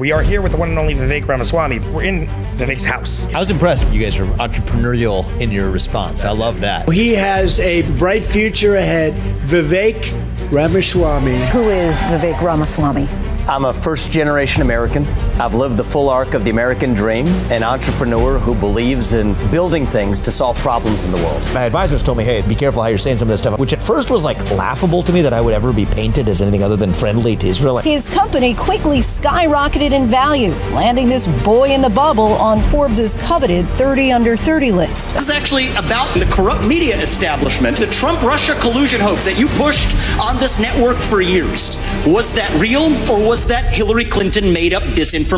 We are here with the one and only Vivek Ramaswamy. We're in Vivek's house. I was impressed. You guys are entrepreneurial in your response. I love that. He has a bright future ahead. Vivek Ramaswamy. Who is Vivek Ramaswamy? I'm a first-generation American. I've lived the full arc of the American dream, an entrepreneur who believes in building things to solve problems in the world. My advisors told me, hey, be careful how you're saying some of this stuff, which at first was like laughable to me that I would ever be painted as anything other than friendly to Israel. His company quickly skyrocketed in value, landing this boy in the bubble on Forbes' coveted 30 under 30 list. This is actually about the corrupt media establishment, the Trump-Russia collusion hoax that you pushed on this network for years. Was that real, or was that Hillary Clinton made up disinformation?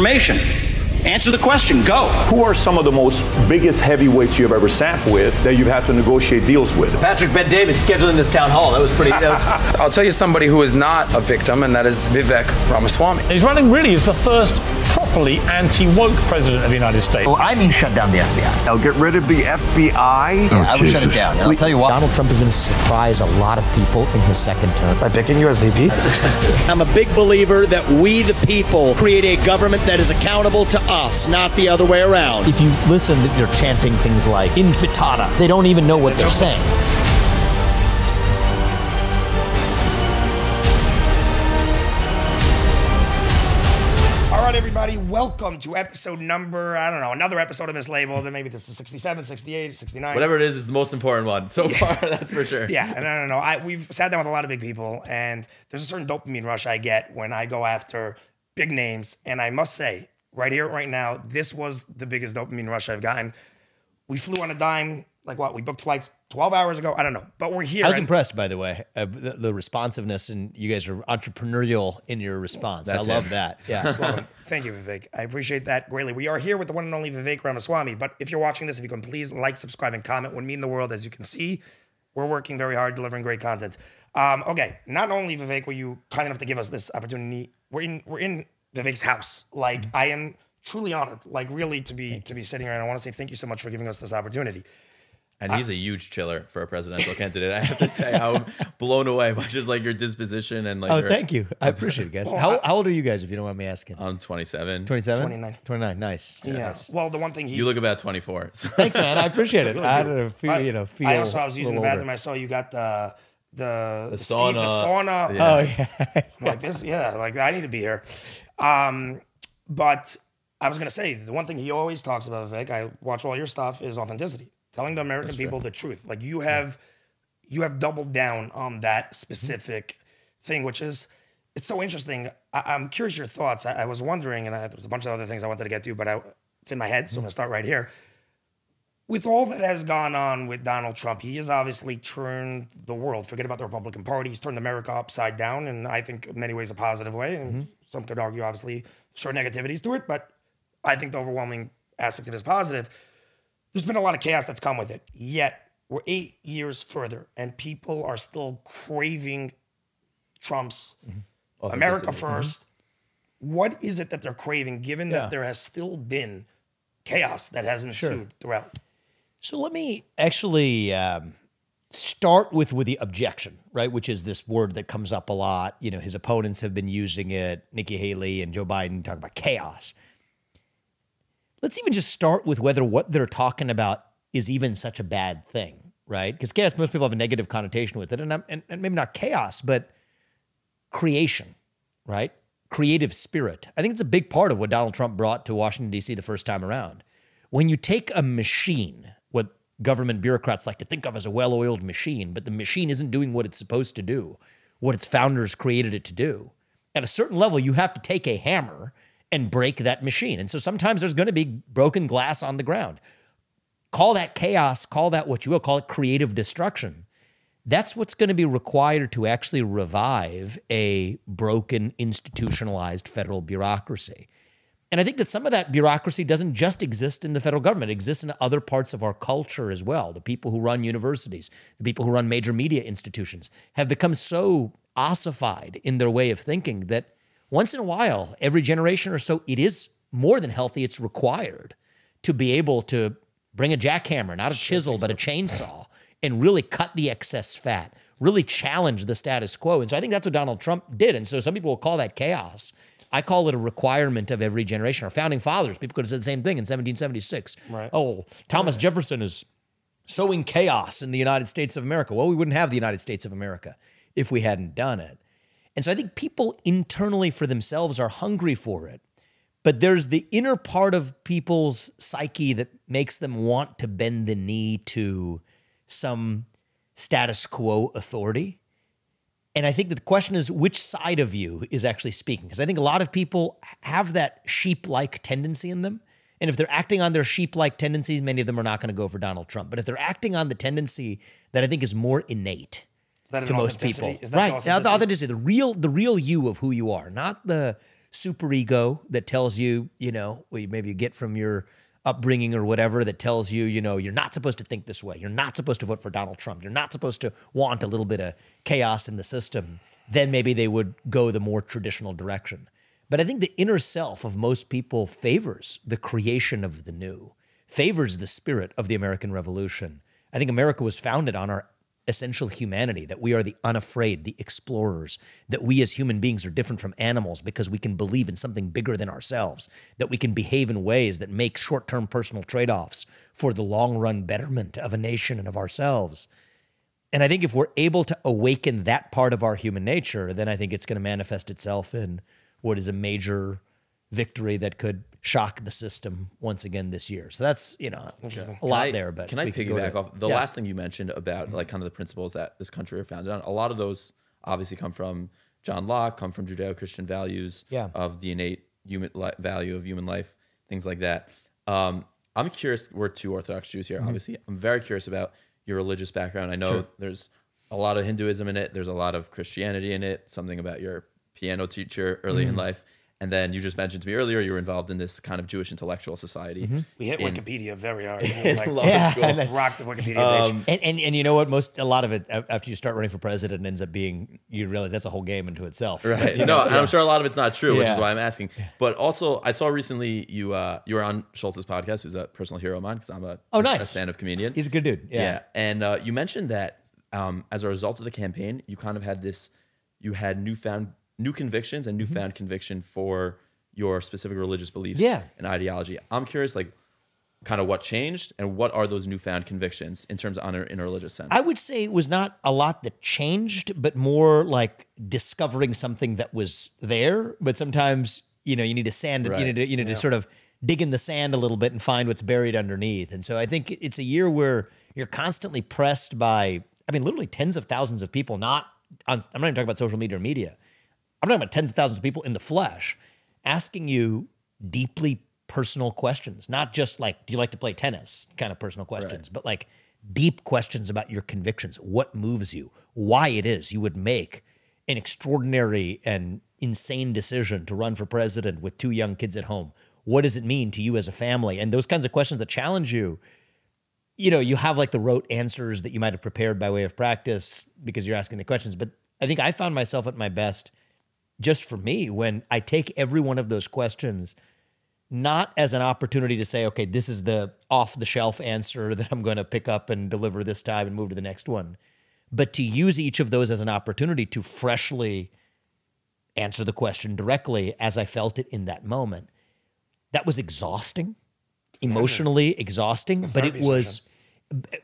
Answer the question. Go. Who are some of the most biggest heavyweights you've ever sat with that you've had to negotiate deals with? Patrick Bet-David scheduling this town hall. That was pretty... I'll tell you somebody who is not a victim, and that is Vivek Ramaswamy. He's running really as the first properly anti-woke president of the United States. Well, I mean shut down the FBI. I'll get rid of the FBI. I would shut it down. And I'll tell you why. Donald Trump is going to surprise a lot of people in his second term. By picking you as VP? I'm a big believer that we, the people, create a government that is accountable to us, not the other way around. If you listen, they're chanting things like infitata. They don't even know what they're saying. All right, everybody, welcome to episode number, I don't know, another episode of this label. Then maybe this is 67, 68, 69. Whatever it is, it's the most important one so far, that's for sure. Yeah, and I don't know. We've sat down with a lot of big people, and there's a certain dopamine rush I get when I go after big names. And I must say, right here, right now, this was the biggest dopamine rush I've gotten. We flew on a dime, like what? We booked flights 12 hours ago? I don't know, but we're here. I was impressed, by the way, the responsiveness, and you guys are entrepreneurial in your response. I love that. Yeah. Well, thank you, Vivek. I appreciate that greatly. We are here with the one and only Vivek Ramaswamy, but if you're watching this, if you can please like, subscribe, and comment, would mean the world. As you can see, we're working very hard, delivering great content. Okay, not only, Vivek, were you kind enough to give us this opportunity, we're in Vivek's house. Like, I am truly honored, like really to be sitting here, and I want to say thank you so much for giving us this opportunity. And he's a huge chiller for a presidential candidate. I have to say, I'm blown away by just like your disposition and like. Oh, thank you. I appreciate it, guys. Well, how old are you guys, if you don't mind me asking? I'm 27. 27? 29. 29. Nice. Yeah. Nice. Well, the one thing You look about 24. So. Thanks, man. I appreciate it. I don't know, feel. I was using the bathroom. older. I saw you got the sauna. The sauna. Yeah. Oh yeah. Like this. Yeah. Like I need to be here. But I was gonna say the one thing he always talks about, Vivek, I watch all your stuff, is authenticity. Telling the American people the truth. Like you have doubled down on that specific thing, which is, it's so interesting. I'm curious your thoughts. I was wondering, and there's a bunch of other things I wanted to get to, but it's in my head, so I'm gonna start right here. With all that has gone on with Donald Trump, he has obviously turned the world, forget about the Republican Party, he's turned America upside down, and I think in many ways a positive way, and some could argue obviously sure negativities to it, but I think the overwhelming aspect of it is positive. There's been a lot of chaos that's come with it, yet we're 8 years further, and people are still craving Trump's America first. What is it that they're craving, given that there has still been chaos that has ensued throughout? So let me actually start with the objection, right? Which is this word that comes up a lot. You know, his opponents have been using it. Nikki Haley and Joe Biden talk about chaos. Let's even just start with whether what they're talking about is even such a bad thing, right? Because chaos, most people have a negative connotation with it, and maybe not chaos, but creation, right? Creative spirit. I think it's a big part of what Donald Trump brought to Washington, D.C. the first time around. When you take a machine, what government bureaucrats like to think of as a well-oiled machine, but the machine isn't doing what it's supposed to do, what its founders created it to do. At a certain level, you have to take a hammer and break that machine. And so sometimes there's going to be broken glass on the ground. Call that chaos, call that what you will, call it creative destruction. That's what's going to be required to actually revive a broken, institutionalized federal bureaucracy. And I think that some of that bureaucracy doesn't just exist in the federal government. It exists in other parts of our culture as well. The people who run universities, the people who run major media institutions have become so ossified in their way of thinking that once in a while, every generation or so, it is more than healthy. It's required to be able to bring a jackhammer, not a chisel, but a chainsaw, and really cut the excess fat, really challenge the status quo. And so I think that's what Donald Trump did. And so some people will call that chaos. I call it a requirement of every generation. Our founding fathers, people could have said the same thing in 1776. Right. Oh, Thomas Jefferson is sowing chaos in the United States of America. Well, we wouldn't have the United States of America if we hadn't done it. And so I think people internally for themselves are hungry for it. But there's the inner part of people's psyche that makes them want to bend the knee to some status quo authority. And I think that the question is, which side of you is actually speaking? Because I think a lot of people have that sheep-like tendency in them. And if they're acting on their sheep-like tendencies, many of them are not going to go for Donald Trump. But if they're acting on the tendency that I think is more innate to most people, right? Now, the authenticity, the real you of who you are, not the super ego that tells you, maybe you get from your upbringing or whatever that tells you, you're not supposed to think this way. You're not supposed to vote for Donald Trump. You're not supposed to want a little bit of chaos in the system. Then maybe they would go the more traditional direction. But I think the inner self of most people favors the creation of the new, favors the spirit of the American Revolution. I think America was founded on our essential humanity, that we are the unafraid, the explorers, that we as human beings are different from animals because we can believe in something bigger than ourselves, that we can behave in ways that make short-term personal trade-offs for the long-run betterment of a nation and of ourselves. And I think if we're able to awaken that part of our human nature, then I think it's going to manifest itself in what is a major victory that could shock the system once again this year. So that's, a lot there. But can I piggyback off the last thing you mentioned about like kind of the principles that this country are founded on? A lot of those obviously come from John Locke, come from Judeo-Christian values of the innate value of human life, things like that. I'm curious, we're two Orthodox Jews here, obviously. I'm very curious about your religious background. I know there's a lot of Hinduism in it. There's a lot of Christianity in it, something about your piano teacher early in life. And then you just mentioned to me earlier, you were involved in this kind of Jewish intellectual society. We hit Wikipedia very hard. Rock the Wikipedia page. And you know what? A lot of it, after you start running for president, ends up being, you realize that's a whole game into itself. Right. And I'm sure a lot of it's not true, which is why I'm asking. But also, I saw recently you were on Schultz's podcast, who's a personal hero of mine, because I'm a stand-up comedian. He's a good dude. Yeah. And you mentioned that as a result of the campaign, you kind of had you had new convictions and newfound conviction for your specific religious beliefs and ideology. I'm curious, like, kind of what changed and what are those newfound convictions in terms of in a religious sense? I would say it was not a lot that changed, but more like discovering something that was there. But sometimes, you need to sand it, you need to sort of dig in the sand a little bit and find what's buried underneath. And so I think it's a year where you're constantly pressed by, literally tens of thousands of people, I'm not even talking about social media or media. I'm talking about tens of thousands of people in the flesh asking you deeply personal questions, not just like, do you like to play tennis kind of personal questions, but like deep questions about your convictions, what moves you, why it is you would make an extraordinary and insane decision to run for president with 2 young kids at home. What does it mean to you as a family? And those kinds of questions that challenge you, you have like the rote answers that you might have prepared by way of practice because you're asking the questions. But I think I found myself at my best, just for me, when I take every one of those questions, not as an opportunity to say, okay, this is the off-the-shelf answer that I'm going to pick up and deliver this time and move to the next one, but to use each of those as an opportunity to freshly answer the question directly as I felt it in that moment. That was exhausting, emotionally exhausting, but it was,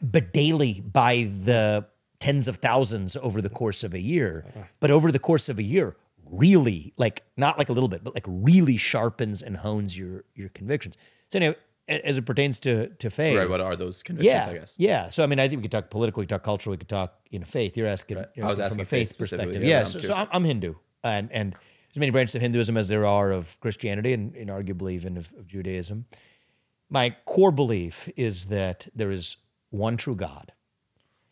but daily by the tens of thousands over the course of a year. But over the course of a year, really, like, not like a little bit, but like really sharpens and hones your convictions. So anyway, as it pertains to faith. Right, what are those convictions, I guess? Yeah, so I think we could talk political, we could talk cultural, we could talk, faith. You're asking, I was asking from a faith perspective. Yeah, so I'm Hindu, and there's many branches of Hinduism as there are of Christianity and arguably even of Judaism. My core belief is that there is one true God.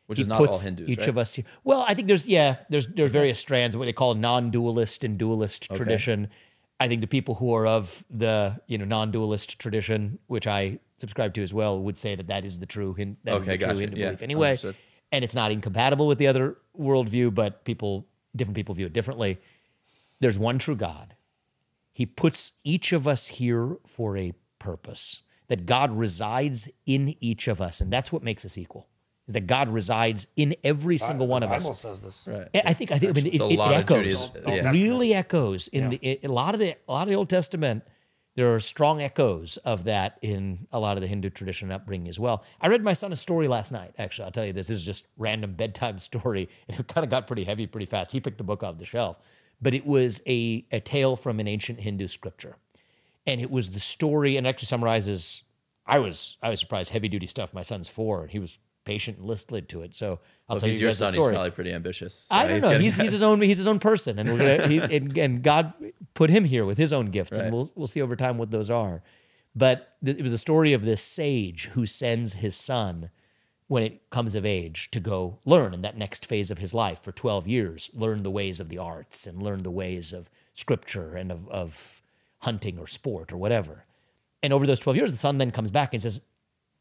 Which is not all Hindus, each of us here. Well, I think there's various strands of what they call non-dualist and dualist tradition. I think the people who are of the non-dualist tradition, which I subscribe to as well, would say that is the true Hindu belief anyway. Understood. And it's not incompatible with the other worldview, but different people view it differently. There's one true God. He puts each of us here for a purpose, that God resides in each of us, and that's what makes us equal. is that God resides in every single one of us. The Bible says this. Right. I think I mean, it echoes. It really echoes in a lot of the Old Testament. There are strong echoes of that in a lot of the Hindu tradition and upbringing as well. I read my son a story last night. Actually, I'll tell you this is just random bedtime story. It kind of got pretty heavy pretty fast. He picked the book off the shelf, but it was a tale from an ancient Hindu scripture, and it was the story. And it actually summarizes. I was surprised. Heavy duty stuff. My son's 4, and he was patient and listened to it. So I'll tell you your guys the son. story. He's probably pretty ambitious. So I don't know. He's his own person, and we're gonna. And God put him here with his own gifts, and we'll see over time what those are. But it was a story of this sage who sends his son when it comes of age to go learn in that next phase of his life for 12 years, learn the ways of the arts and learn the ways of scripture and of hunting or sport or whatever. And over those 12 years, the son then comes back and says,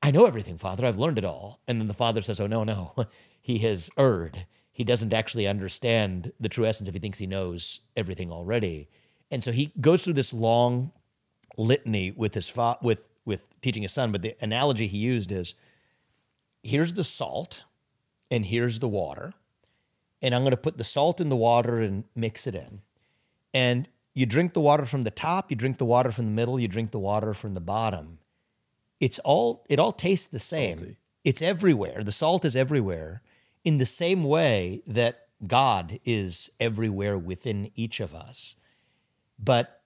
I know everything, Father. I've learned it all. And then the father says, oh, no. He has erred. He doesn't actually understand the true essence if he thinks he knows everything already. And so he goes through this long litany with his with teaching his son. But the analogy he used is, here's the salt and here's the water. And I'm going to put the salt in the water and mix it in. And you drink the water from the top, you drink the water from the middle, you drink the water from the bottom. It all tastes the same. Salty. It's everywhere. The salt is everywhere in the same way that God is everywhere within each of us. But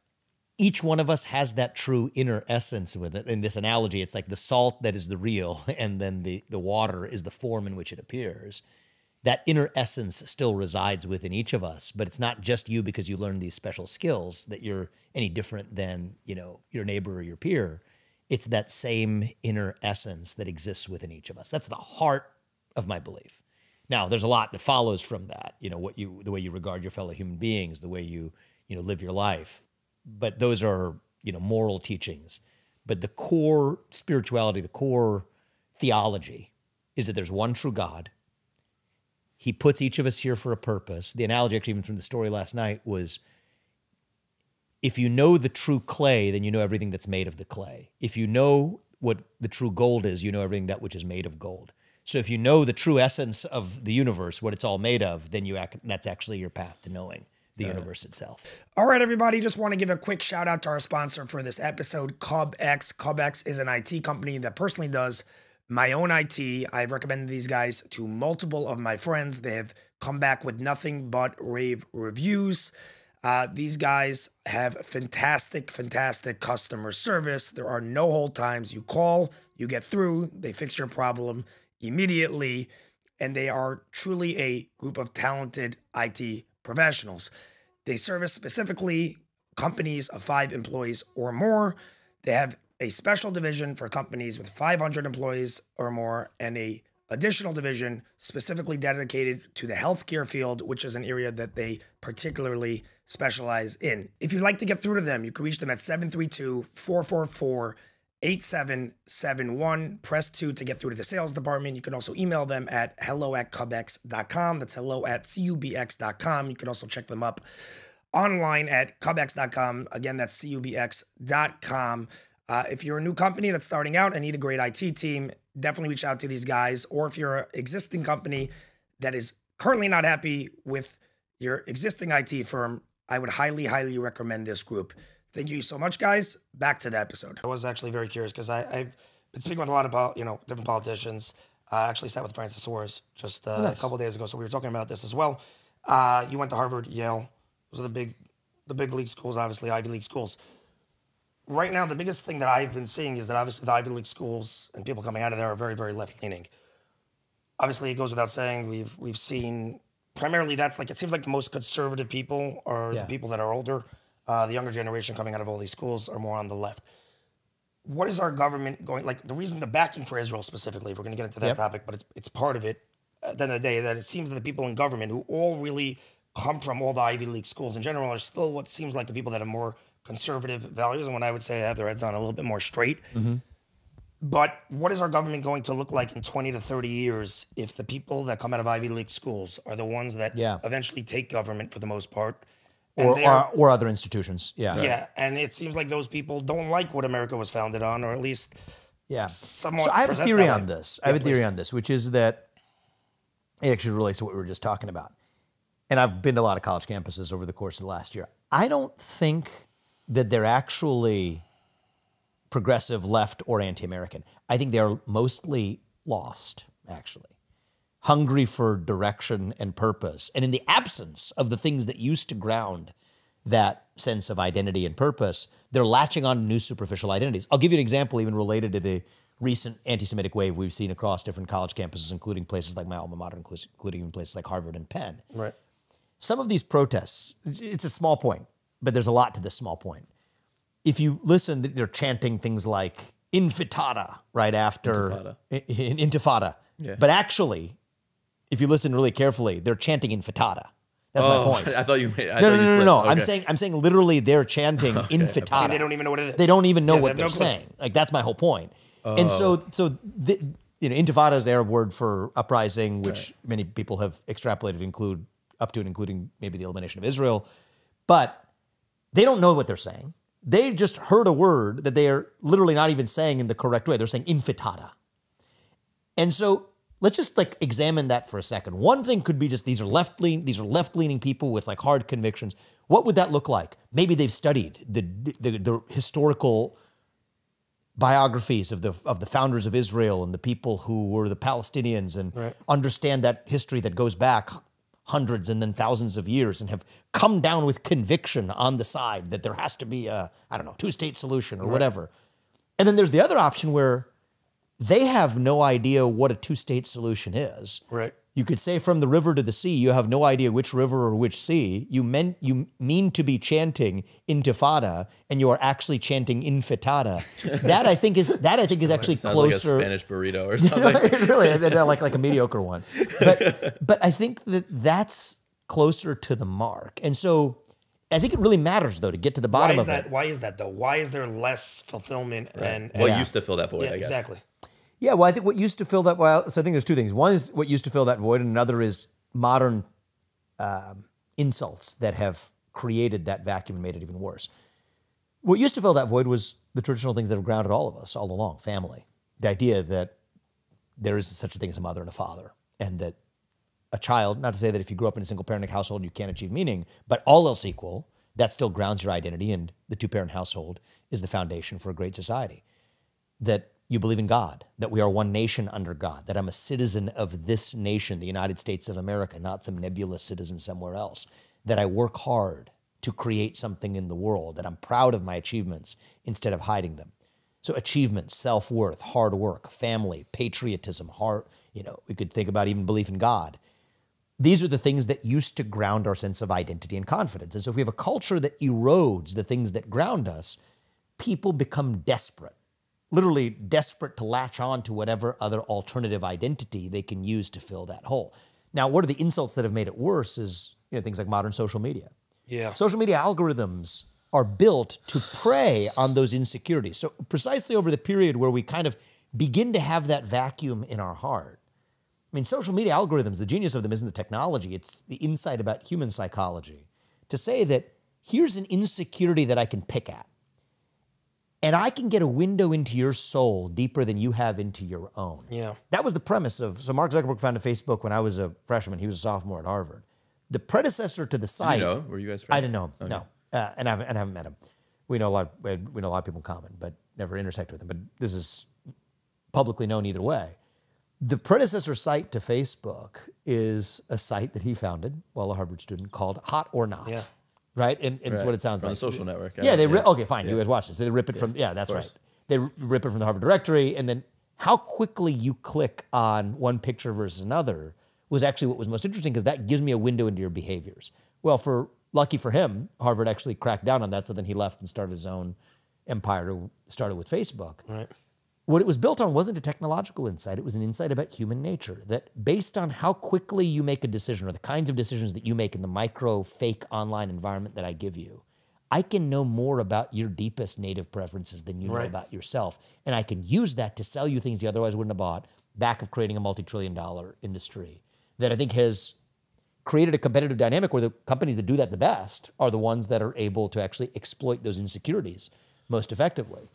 each one of us has that true inner essence with it. In this analogy, it's like the salt that is the real, and then the water is the form in which it appears. That inner essence still resides within each of us, but it's not just you because you learned these special skills that you're any different than, your neighbor or your peer. It's that same inner essence that exists within each of us. That's the heart of my belief. Now, there's a lot that follows from that. The way you regard your fellow human beings, the way you live your life. But those are, moral teachings. But the core spirituality, the core theology is that there's one true God. He puts each of us here for a purpose. The analogy, actually, even from the story last night, was if you know the true clay, then you know everything that's made of the clay. If you know what the true gold is, you know everything that which is made of gold. So if you know the true essence of the universe, what it's all made of, then that's actually your path to knowing the universe itself. All right, everybody, just want to give a quick shout out to our sponsor for this episode, CubX. CubX is an IT company that personally does my own IT. I've recommended these guys to multiple of my friends. They have come back with nothing but rave reviews. These guys have fantastic customer service. There are no hold times. You call, you get through, they fix your problem immediately, and they are truly a group of talented IT professionals. They service specifically companies of 5 employees or more. They have a special division for companies with 500 employees or more, and a additional division specifically dedicated to the healthcare field, which is an area that they particularly specialize in. If you'd like to get through to them, you can reach them at 732-444-8771. Press 2 to get through to the sales department. You can also email them at hello@cubx.com. That's hello@cubx.com. You can also check them up online at cubx.com. Again, that's cubx.com. If you're a new company that's starting out and need a great IT team, definitely reach out to these guys. Or if you're an existing company that is currently not happy with your existing IT firm, I would highly recommend this group. Thank you so much, guys. Back to the episode. I was actually very curious because I've been speaking with a lot of different politicians. I actually sat with Francis Suarez just a couple of days ago, so we were talking about this as well. You went to Harvard, Yale. Those are the big league schools, obviously, Ivy League schools. Right now, the biggest thing that I've been seeing is that obviously the Ivy League schools and people coming out of there are very, very left-leaning. Obviously, it goes without saying, we've seen primarily it seems like the most conservative people are the people that are older. The younger generation coming out of all these schools are more on the left. What is our government going, the backing for Israel specifically, if we're going to get into that topic, but it's part of it, at the end of the day, that it seems that the people in government who all really come from all the Ivy League schools in general are still what seems like the people that have more conservative values, and when I would say have their heads on a little bit more straight. Mm-hmm. But what is our government going to look like in 20 to 30 years if the people that come out of Ivy League schools are the ones that eventually take government for the most part? Or other institutions. Yeah, and it seems like those people don't like what America was founded on, or at least somewhat. So I have a theory on this. Which is that it actually relates to what we were just talking about. And I've been to a lot of college campuses over the course of the last year. I don't think that they're actually progressive, left, or anti-American. I think they're mostly lost, actually. Hungry for direction and purpose. And in the absence of the things that used to ground that sense of identity and purpose, they're latching on to new superficial identities. I'll give you an example even related to the recent anti-Semitic wave we've seen across different college campuses, including places like my alma mater, including even places like Harvard and Penn. Right. Some of these protests, it's a small point, but there's a lot to this small point. If you listen, they're chanting things like intifada right after intifada. Yeah. But actually, if you listen really carefully, they're chanting intifada. That's my point. I thought you made. No. Okay. I'm saying literally they're chanting intifada. See, they don't even know what it is. They don't even know what they they're have no clue. saying. Like that's my whole point. And so intifada is the Arab word for uprising, which many people have extrapolated including maybe the elimination of Israel. But they don't know what they're saying. They just heard a word that they are literally not even saying in the correct way. They're saying intifada. And so let's just like examine that for a second. One thing could be just these are left-leaning people with like hard convictions. What would that look like? Maybe they've studied the historical biographies of the founders of Israel and the people who were the Palestinians and understand that history that goes back hundreds and then thousands of years and have come down with conviction on the side that there has to be a, two-state solution or whatever. And then there's the other option where they have no idea what a two-state solution is. Right. You could say from the river to the sea, you have no idea which river or which sea. You mean to be chanting intifada, and you are actually chanting infitada. That I think is actually Sounds closer. like a Spanish burrito or something. It really is, like a mediocre one. But I think that's closer to the mark. And so I think it really matters though to get to the bottom of it. Why is that though? Why is there less fulfillment and what used to fill that void? Yeah, I guess exactly. Yeah, well, I think what used to fill that, so I think there's two things. One is what used to fill that void, and another is modern insults that have created that vacuum and made it even worse. What used to fill that void was the traditional things that have grounded all of us all along, family. The idea that there is such a thing as a mother and a father, and that a child, not to say that if you grew up in a single-parent household, you can't achieve meaning, but all else equal, that still grounds your identity, and the two-parent household is the foundation for a great society. That you believe in God, that we are one nation under God, that I'm a citizen of this nation, the United States of America, not some nebulous citizen somewhere else, that I work hard to create something in the world, that I'm proud of my achievements instead of hiding them. So achievements, self-worth, hard work, family, patriotism, we could think about even belief in God. These are the things that used to ground our sense of identity and confidence. And so if we have a culture that erodes the things that ground us, people become desperate. Literally desperate to latch on to whatever other alternative identity they can use to fill that hole. Now, what are the insults that have made it worse is things like modern social media. Yeah. Social media algorithms are built to prey on those insecurities. So precisely over the period where we kind of begin to have that vacuum in our heart. I mean, social media algorithms, the genius of them isn't the technology, it's the insight about human psychology. To say that here's an insecurity that I can pick at. And I can get a window into your soul deeper than you have into your own. Yeah. That was the premise so Mark Zuckerberg founded Facebook when I was a freshman. He was a sophomore at Harvard. The predecessor to the site. Were you guys friends? I didn't know him, okay. no. And I haven't met him. We know a lot of people in common, but never intersected with him. But this is publicly known either way. The predecessor site to Facebook is a site that he founded while a Harvard student called Hot or Not. Yeah. Right? And it's what it sounds like. On a social network. Yeah, okay, fine. You guys watch this. They rip it from, that's right. They rip it from the Harvard directory, and then how quickly you click on one picture versus another was actually what was most interesting, because that gives me a window into your behaviors. Well, lucky for him, Harvard actually cracked down on that, so then he left and started his own empire, started with Facebook. Right. What it was built on wasn't a technological insight. It was an insight about human nature, that based on how quickly you make a decision or the kinds of decisions that you make in the micro fake online environment that I give you, I can know more about your deepest native preferences than you know about yourself. And I can use that to sell you things you otherwise wouldn't have bought, back of creating a multi-trillion-dollar industry that I think has created a competitive dynamic where the companies that do that the best are the ones that are able to actually exploit those insecurities most effectively.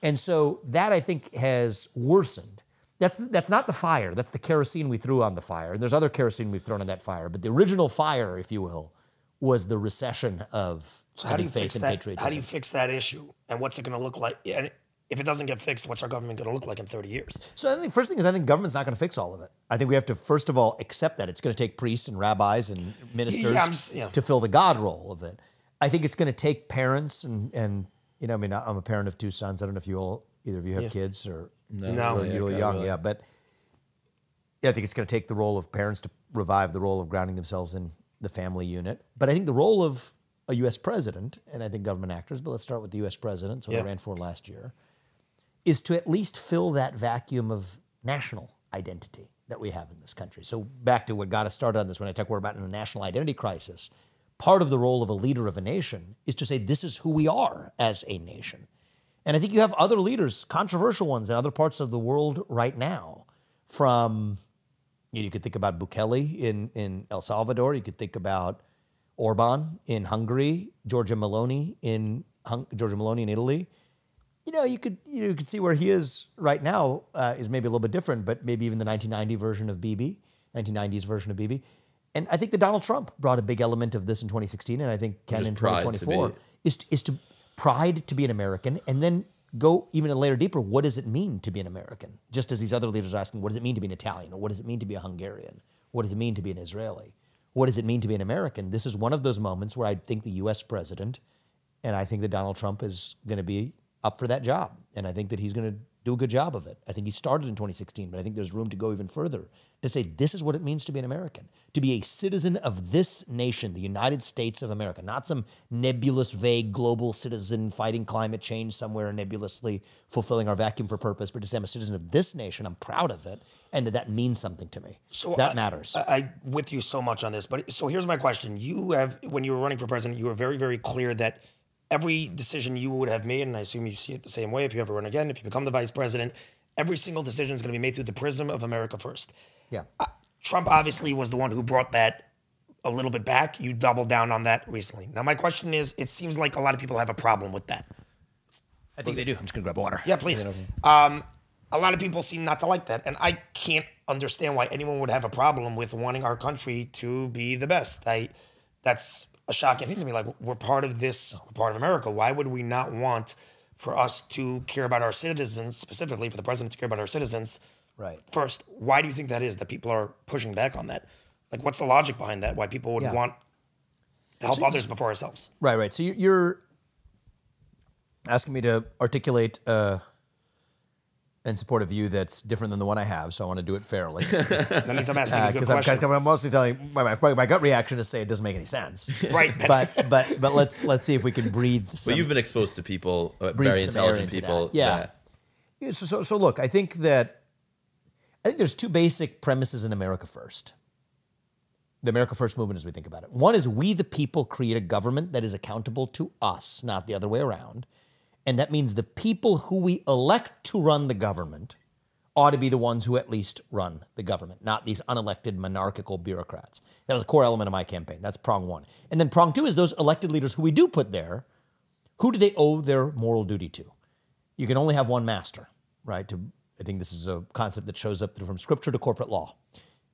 And so that, I think, has worsened. That's not the fire. That's the kerosene we threw on the fire. And there's other kerosene we've thrown on that fire. But the original fire, if you will, was the recession of how do you fix that? How do you fix that issue? And what's it going to look like? And if it doesn't get fixed, what's our government going to look like in 30 years? So I think the first thing is I think government's not going to fix all of it. I think we have to, first of all, accept that. It's going to take priests and rabbis and ministers to fill the God role of it. I think it's going to take parents and you know, I mean, I'm a parent of 2 sons. I don't know if either of you have kids or you're really young. Really. Yeah, but I think it's going to take the role of parents to revive the role of grounding themselves in the family unit. But I think the role of a U.S. president, and I think government actors, but let's start with the U.S. president, so I ran for last year, is to at least fill that vacuum of national identity that we have in this country. So back to what got us started on this, when I talk about a national identity crisis, part of the role of a leader of a nation is to say, this is who we are as a nation. And I think you have other leaders, controversial ones in other parts of the world right now, from, you could think about Bukele in El Salvador, you could think about Orban in Hungary, Giorgia Meloni in Italy. You know, you could see where he is right now is maybe a little bit different, but maybe even the 1990s version of Bibi. And I think that Donald Trump brought a big element of this in 2016, and I think can in 2024, is to pride to be an American, and then go even a layer deeper. What does it mean to be an American? Just as these other leaders are asking, what does it mean to be an Italian? Or what does it mean to be a Hungarian? What does it mean to be an Israeli? What does it mean to be an American? This is one of those moments where I think the U.S. president, and I think that Donald Trump is going to be up for that job. And I think that he's going to do a good job of it. I think he started in 2016, but I think there's room to go even further to say this is what it means to be an American, to be a citizen of this nation, the United States of America, not some nebulous, vague global citizen fighting climate change somewhere nebulously fulfilling our vacuum for purpose, but to say I'm a citizen of this nation, I'm proud of it, and that means something to me. So that matters. I with you so much on this, but so here's my question. When you were running for president, you were very, very clear that every decision you would have made, and I assume you see it the same way if you ever run again, if you become the vice president, every single decision is going to be made through the prism of America first. Yeah. Trump obviously was the one who brought that a little bit back. You doubled down on that recently. Now, my question is, it seems like a lot of people have a problem with that. I think they do. I'm just going to grab water. Yeah, please. A lot of people seem not to like that, and I can't understand why anyone would have a problem with wanting our country to be the best. That's a shocking thing to me. Like, we're part of this, we're part of America. Why would we not want for us to care about our citizens, specifically for the president to care about our citizens first? Why do you think that is, that people are pushing back on that? Like, what's the logic behind that? Why people would want to help others before ourselves? Right. So you're asking me to articulate and support a view that's different than the one I have, so I want to do it fairly. That means I'm asking a good question. Because I'm mostly telling my gut reaction is say it doesn't make any sense. Right. But let's see if we can breathe some. But you've been exposed to people, very intelligent people. So look, I think there's 2 basic premises in America First. The America First movement, as we think about it. One is we the people create a government that is accountable to us, not the other way around. And that means the people who we elect to run the government ought to be the ones who at least run the government, not these unelected monarchical bureaucrats. That was a core element of my campaign. That's prong 1. And then prong 2 is those elected leaders who we do put there, who do they owe their moral duty to? You can only have one master, right? I think this is a concept that shows up from scripture to corporate law.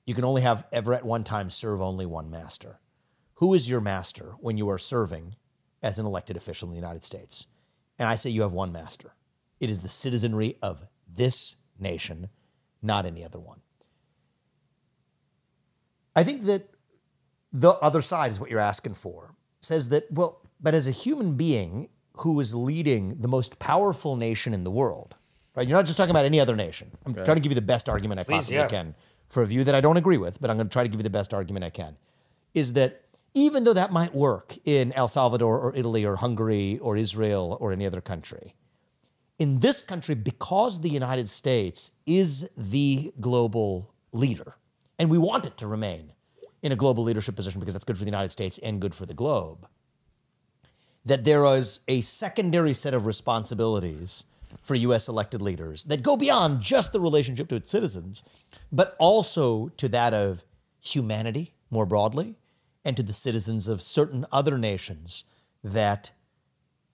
You can only have ever at one time serve only one master. Who is your master when you are serving as an elected official in the United States? And I say you have one master. It is the citizenry of this nation, not any other one. I think that the other side is what you're asking for, says that, well, but as a human being who is leading the most powerful nation in the world, right? You're not just talking about any other nation. I'm trying to give you the best argument I possibly can for a view that I don't agree with, but I'm going to try to give you the best argument I can, is that even though that might work in El Salvador or Italy or Hungary or Israel or any other country, in this country, because the United States is the global leader, and we want it to remain in a global leadership position because that's good for the United States and good for the globe, that there is a secondary set of responsibilities for U.S. elected leaders that go beyond just the relationship to its citizens, but also to that of humanity more broadly, and to the citizens of certain other nations that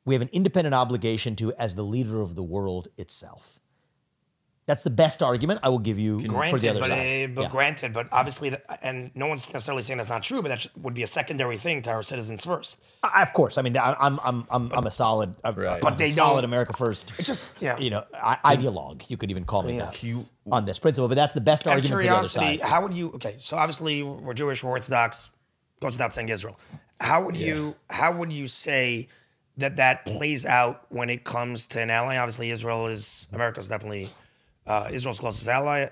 we have an independent obligation to as the leader of the world itself. That's the best argument I will give you for the other side. But granted, but obviously, and no one's necessarily saying that's not true, but that would be a secondary thing to our citizens first. Of course, I mean, I'm a solid, but they solid America first. It's just ideologue. You could even call me that on this principle. But that's the best argument for the other side. How would you? Okay, so obviously we're Jewish, we're Orthodox. Goes without saying Israel. How would you say that plays out when it comes to an ally? Obviously, America's definitely. Israel's closest ally.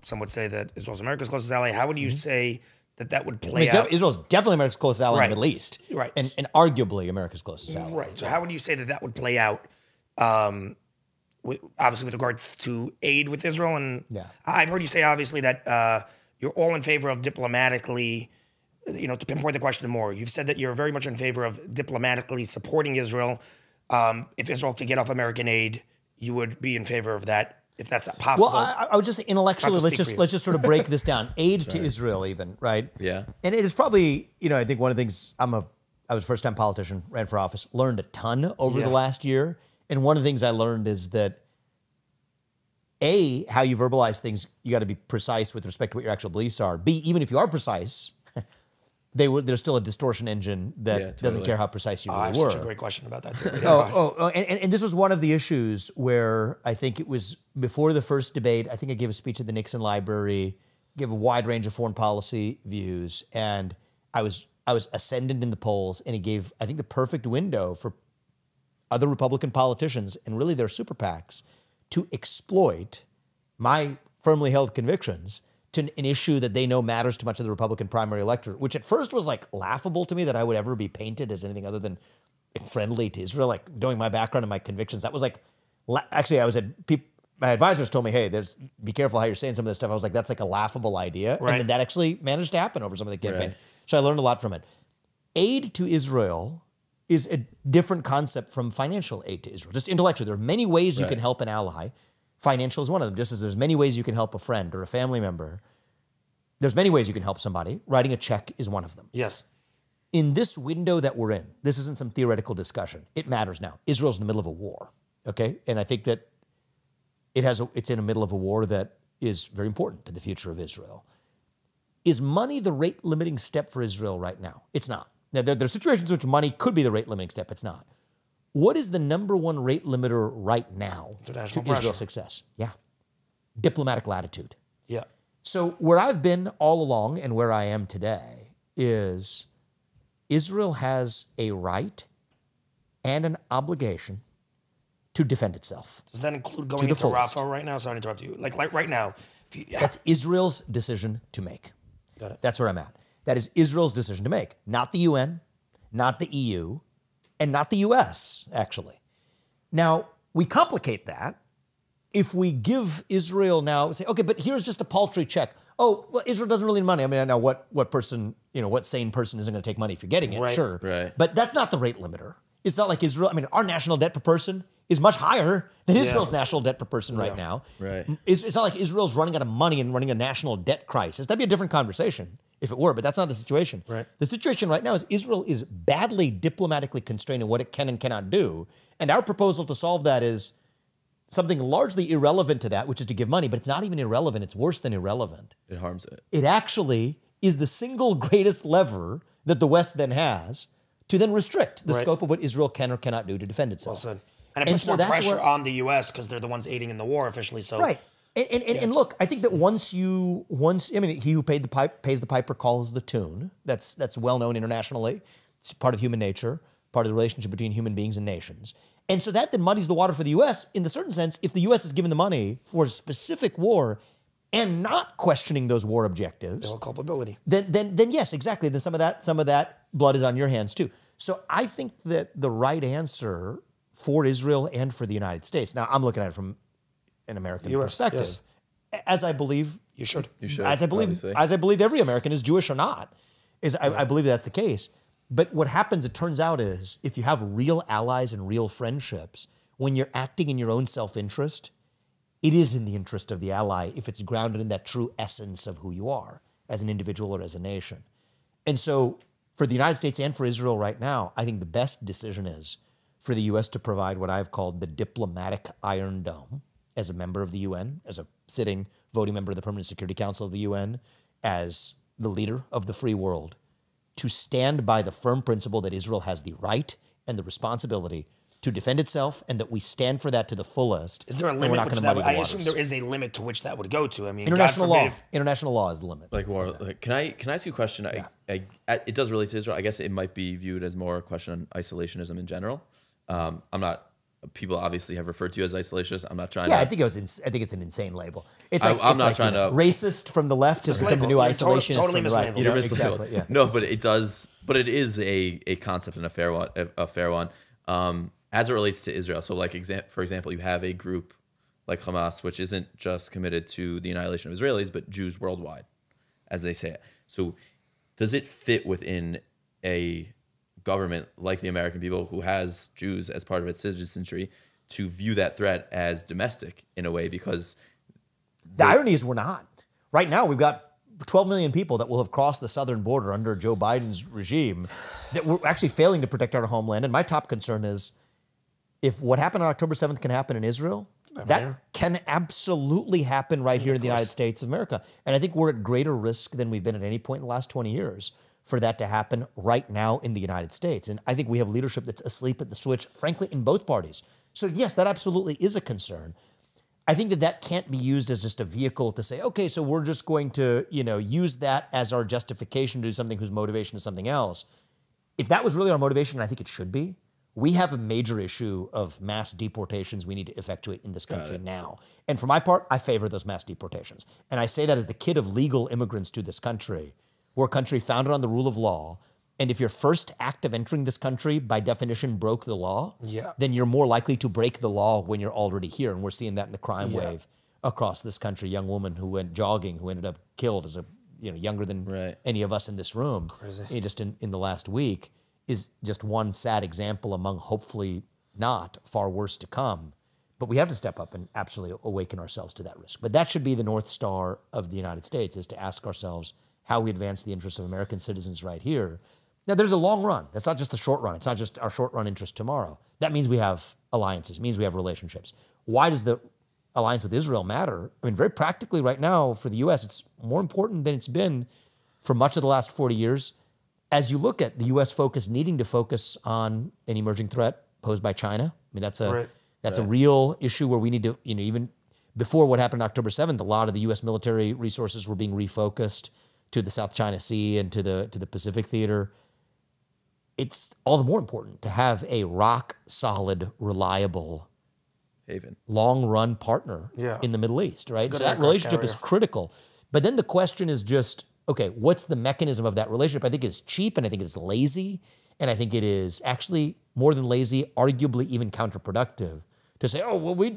Some would say that Israel's America's closest ally. How would you say that would play out? Israel's definitely America's closest ally in the Middle East. Right. And arguably America's closest ally. Right. So how would you say that would play out, obviously with regards to aid with Israel? And I've heard you say, obviously, that you're all in favor of diplomatically, to pinpoint the question more, you've said that you're very much in favor of diplomatically supporting Israel. If Israel could get off American aid, you would be in favor of that. If that's possible. Well, I would just say intellectually, let's just sort of break this down. Aid to Israel, even, right? Yeah. And it is probably, I think one of the things I was a first-time politician, ran for office, learned a ton over the last year. And one of the things I learned is that A, how you verbalize things, you got to be precise with respect to what your actual beliefs are. B, even if you are precise, there's still a distortion engine that doesn't care how precise you really were. Such a great question about that too. And this was one of the issues where I think it was before the first debate. I think I gave a speech at the Nixon Library, gave a wide range of foreign policy views, and I was ascendant in the polls, and he gave, I think, the perfect window for other Republican politicians and really their super PACs to exploit my firmly held convictions to an issue that they know matters too much to the Republican primary electorate, which at first was like laughable to me that I would ever be painted as anything other than friendly to Israel, like knowing my background and my convictions. That was like, actually I was my advisors told me, hey, be careful how you're saying some of this stuff. I was like, that's like a laughable idea. Right. And then that actually managed to happen over some of the campaign. Right. So I learned a lot from it. Aid to Israel is a different concept from financial aid to Israel. Just intellectually, there are many ways you can help an ally. Financial is one of them, just as there's many ways you can help a friend or a family member. There's many ways you can help somebody. Writing a check is one of them. Yes. In this window that we're in, this isn't some theoretical discussion. It matters now. Israel's in the middle of a war, okay? And I think that it's in the middle of a war that is very important to the future of Israel. Is money the rate-limiting step for Israel right now? It's not. Now, there are situations in which money could be the rate-limiting step. It's not. What is the number one rate limiter right now to Israel's success? Yeah. Diplomatic latitude. Yeah. So where I've been all along and where I am today is Israel has a right and an obligation to defend itself. Does that include going into Rafah right now? Sorry to interrupt you. Like right now. That's Israel's decision to make. Got it. That's where I'm at. That is Israel's decision to make. Not the UN, not the EU, and not the US, actually. Now, we complicate that if we give Israel now, say, okay, but here's just a paltry check. Oh, well, Israel doesn't really need money. I mean, I know what person, what sane person isn't going to take money if you're getting it, right. Sure. Right. But that's not the rate limiter. It's not like Israel, our national debt per person is much higher than Israel's national debt per person right now. Right. It's not like Israel's running out of money and running a national debt crisis. That'd be a different conversation if it were, but that's not the situation. Right. The situation right now is Israel is badly diplomatically constrained in what it can and cannot do. And our proposal to solve that is something largely irrelevant to that, which is to give money, but it's not even irrelevant. It's worse than irrelevant. It harms it. It actually is the single greatest lever that the West then has to then restrict the scope of what Israel can or cannot do to defend itself. Well said. And it puts more pressure on the U.S. because they're the ones aiding in the war officially. So right. And look, I think that once he who pays the piper calls the tune. That's well known internationally. It's part of human nature, part of the relationship between human beings and nations. And so that then muddies the water for the U.S. in the certain sense. If the U.S. is given the money for a specific war and not questioning those war objectives, no culpability. Then yes, exactly. Then some of that blood is on your hands too. So I think that the right answer for Israel and for the United States. Now I'm looking at it from an American perspective, as I believe you should. As I believe every American is Jewish or not. I believe that's the case. But what happens, it turns out, is if you have real allies and real friendships, when you're acting in your own self-interest, it is in the interest of the ally if it's grounded in that true essence of who you are as an individual or as a nation. And so for the United States and for Israel right now, I think the best decision is for the U.S. to provide what I've called the diplomatic Iron Dome, as a member of the UN, as a sitting voting member of the Permanent Security Council of the UN, as the leader of the free world, to stand by the firm principle that Israel has the right and the responsibility to defend itself, and that we stand for that to the fullest. Is there a limit? I assume there is a limit to which that would go to. I mean, international law is the limit. Like, can I ask you a question? Yeah. It does relate to Israel. I guess it might be viewed as more a question on isolationism in general. I'm not. People obviously have referred to you as isolationist. I'm not trying. Yeah, to... I think it's an insane label. It's like I'm not trying to racist from the left has become the new isolationist totally from the right. You're exactly. Yeah. No, but it does. But it is a concept and a fair one. As it relates to Israel. So, like, for example, you have a group like Hamas, which isn't just committed to the annihilation of Israelis, but Jews worldwide, as they say it. So, does it fit within a government like the American people, who has Jews as part of its citizenry, to view that threat as domestic in a way? Because the irony is we're not. Right now, we've got 12 million people that will have crossed the southern border under Joe Biden's regime that we're actually failing to protect our homeland. And my top concern is, if what happened on October 7th can happen in Israel, that can absolutely happen right here in the United States of America. And I think we're at greater risk than we've been at any point in the last 20 years for that to happen right now in the United States. And I think we have leadership that's asleep at the switch, frankly, in both parties. So yes, that absolutely is a concern. I think that can't be used as just a vehicle to say, okay, so we're just going to, use that as our justification to do something whose motivation is something else. If that was really our motivation, and I think it should be, we have a major issue of mass deportations we need to effectuate in this country now. And for my part, I favor those mass deportations. And I say that as the kid of legal immigrants to this country. We're a country founded on the rule of law. And if your first act of entering this country, by definition, broke the law, then you're more likely to break the law when you're already here. And we're seeing that in the crime wave across this country. Young woman who went jogging, who ended up killed as younger than any of us in this room, just in the last week, is just one sad example among hopefully not far worse to come. But we have to step up and absolutely awaken ourselves to that risk. But that should be the North Star of the United States, is to ask ourselves how we advance the interests of American citizens right here. Now, there's a long run. That's not just the short run. It's not just our short run interest tomorrow. That means we have alliances, means we have relationships. Why does the alliance with Israel matter? I mean, very practically right now for the U.S., it's more important than it's been for much of the last 40 years. As you look at the U.S. focus, needing to focus on an emerging threat posed by China, I mean, that's a real issue where we need to, even before what happened on October 7th, a lot of the U.S. military resources were being refocused to the South China Sea and to the Pacific theater. It's all the more important to have a rock-solid, reliable, long-run partner in the Middle East, right? So that relationship is critical. But then the question is just, okay, what's the mechanism of that relationship? I think it's cheap, and I think it's lazy, and I think it is actually more than lazy, arguably even counterproductive to say, oh, well,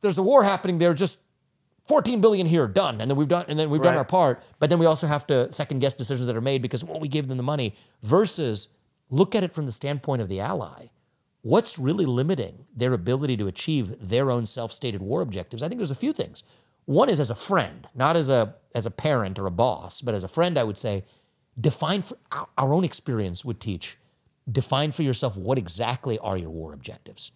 there's a war happening there, just $14 billion here, done, and then we've done our part. But then we also have to second guess decisions that are made because, well, we gave them the money. Versus look at it from the standpoint of the ally. What's really limiting their ability to achieve their own self-stated war objectives? I think there's a few things. One is as a friend, not as a parent or a boss, but as a friend, I would say, define for our own experience would teach. Define for yourself what exactly are your war objectives.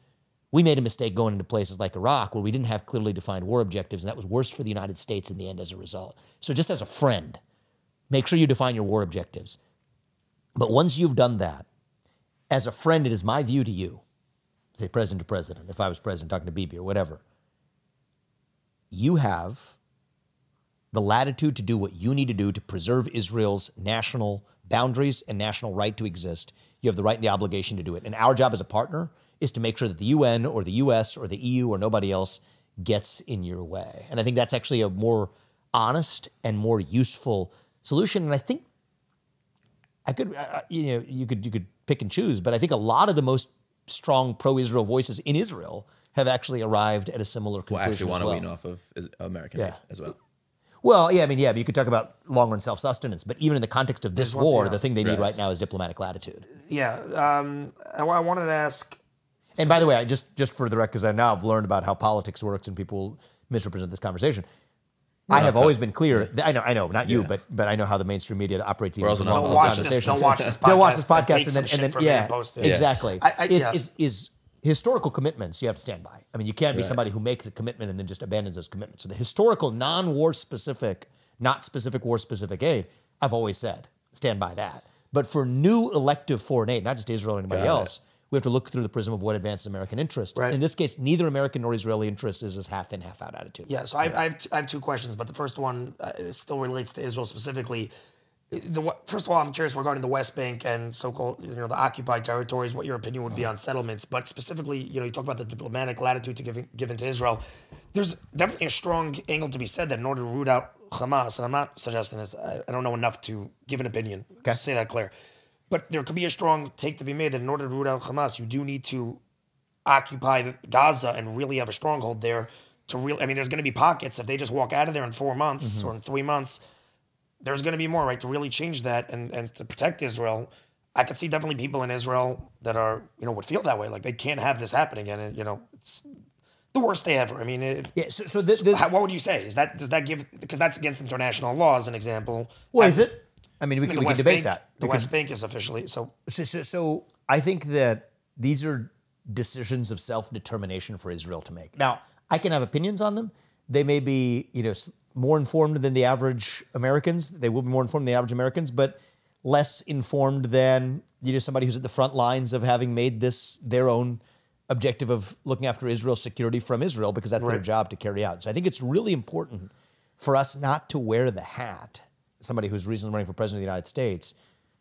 We made a mistake going into places like Iraq where we didn't have clearly defined war objectives, and that was worse for the United States in the end as a result. So just as a friend, make sure you define your war objectives. But once you've done that, as a friend, it is my view to you, say president to president, if I was president talking to Bibi or whatever, you have the latitude to do what you need to do to preserve Israel's national boundaries and national right to exist. You have the right and the obligation to do it. And our job as a partner is to make sure that the UN or the US or the EU or nobody else gets in your way. And I think that's actually a more honest and more useful solution. And I think you could pick and choose, but I think a lot of the most strong pro-Israel voices in Israel have actually arrived at a similar conclusion. Well, actually want to wean off of American aid as well. Well, yeah, but you could talk about long-run self-sustenance, but even in the context of this war, the thing they need right now is diplomatic latitude. Yeah, I wanted to ask. And by the way, just for the record, because I now have learned about how politics works and people misrepresent this conversation. I have always been clear. I know, not you, but I know how the mainstream media operates. Even they'll watch this podcast. They'll watch this podcast and then exactly. historical commitments you have to stand by. I mean, you can't be somebody who makes a commitment and then just abandons those commitments. So the historical non-war specific, not specific war specific aid, I've always said, stand by that. But for new elective foreign aid, not just Israel or anybody else, we have to look through the prism of what advances American interest. Right. In this case, neither American nor Israeli interest is this half in, half out attitude. Yeah, so I have two questions, but the first one still relates to Israel specifically. First of all, I'm curious regarding the West Bank and so-called, the occupied territories, what your opinion would be on settlements. But specifically, you talk about the diplomatic latitude given to Israel. There's definitely a strong angle to be said that in order to root out Hamas, and I'm not suggesting this, I don't know enough to give an opinion, to say that clear. But there could be a strong take to be made that in order to root out Hamas, you do need to occupy Gaza and really have a stronghold there to there's going to be pockets. If they just walk out of there in 4 months or in 3 months, there's going to be more, right, to really change that and to protect Israel. I could see definitely people in Israel that are, would feel that way. Like they can't have this happen again. And, it's the worst day ever. I mean, what would you say? Does that give, because that's against international law as an example. Well, is it? I mean, we can debate that. The West Bank is officially, so. So I think that these are decisions of self-determination for Israel to make. Now, I can have opinions on them. They may be, more informed than the average Americans. They will be more informed than the average Americans, but less informed than somebody who's at the front lines of having made this their own objective of looking after Israel's security from Israel, because that's their job to carry out. So I think it's really important for us not to wear the hat, somebody who's recently running for president of the United States,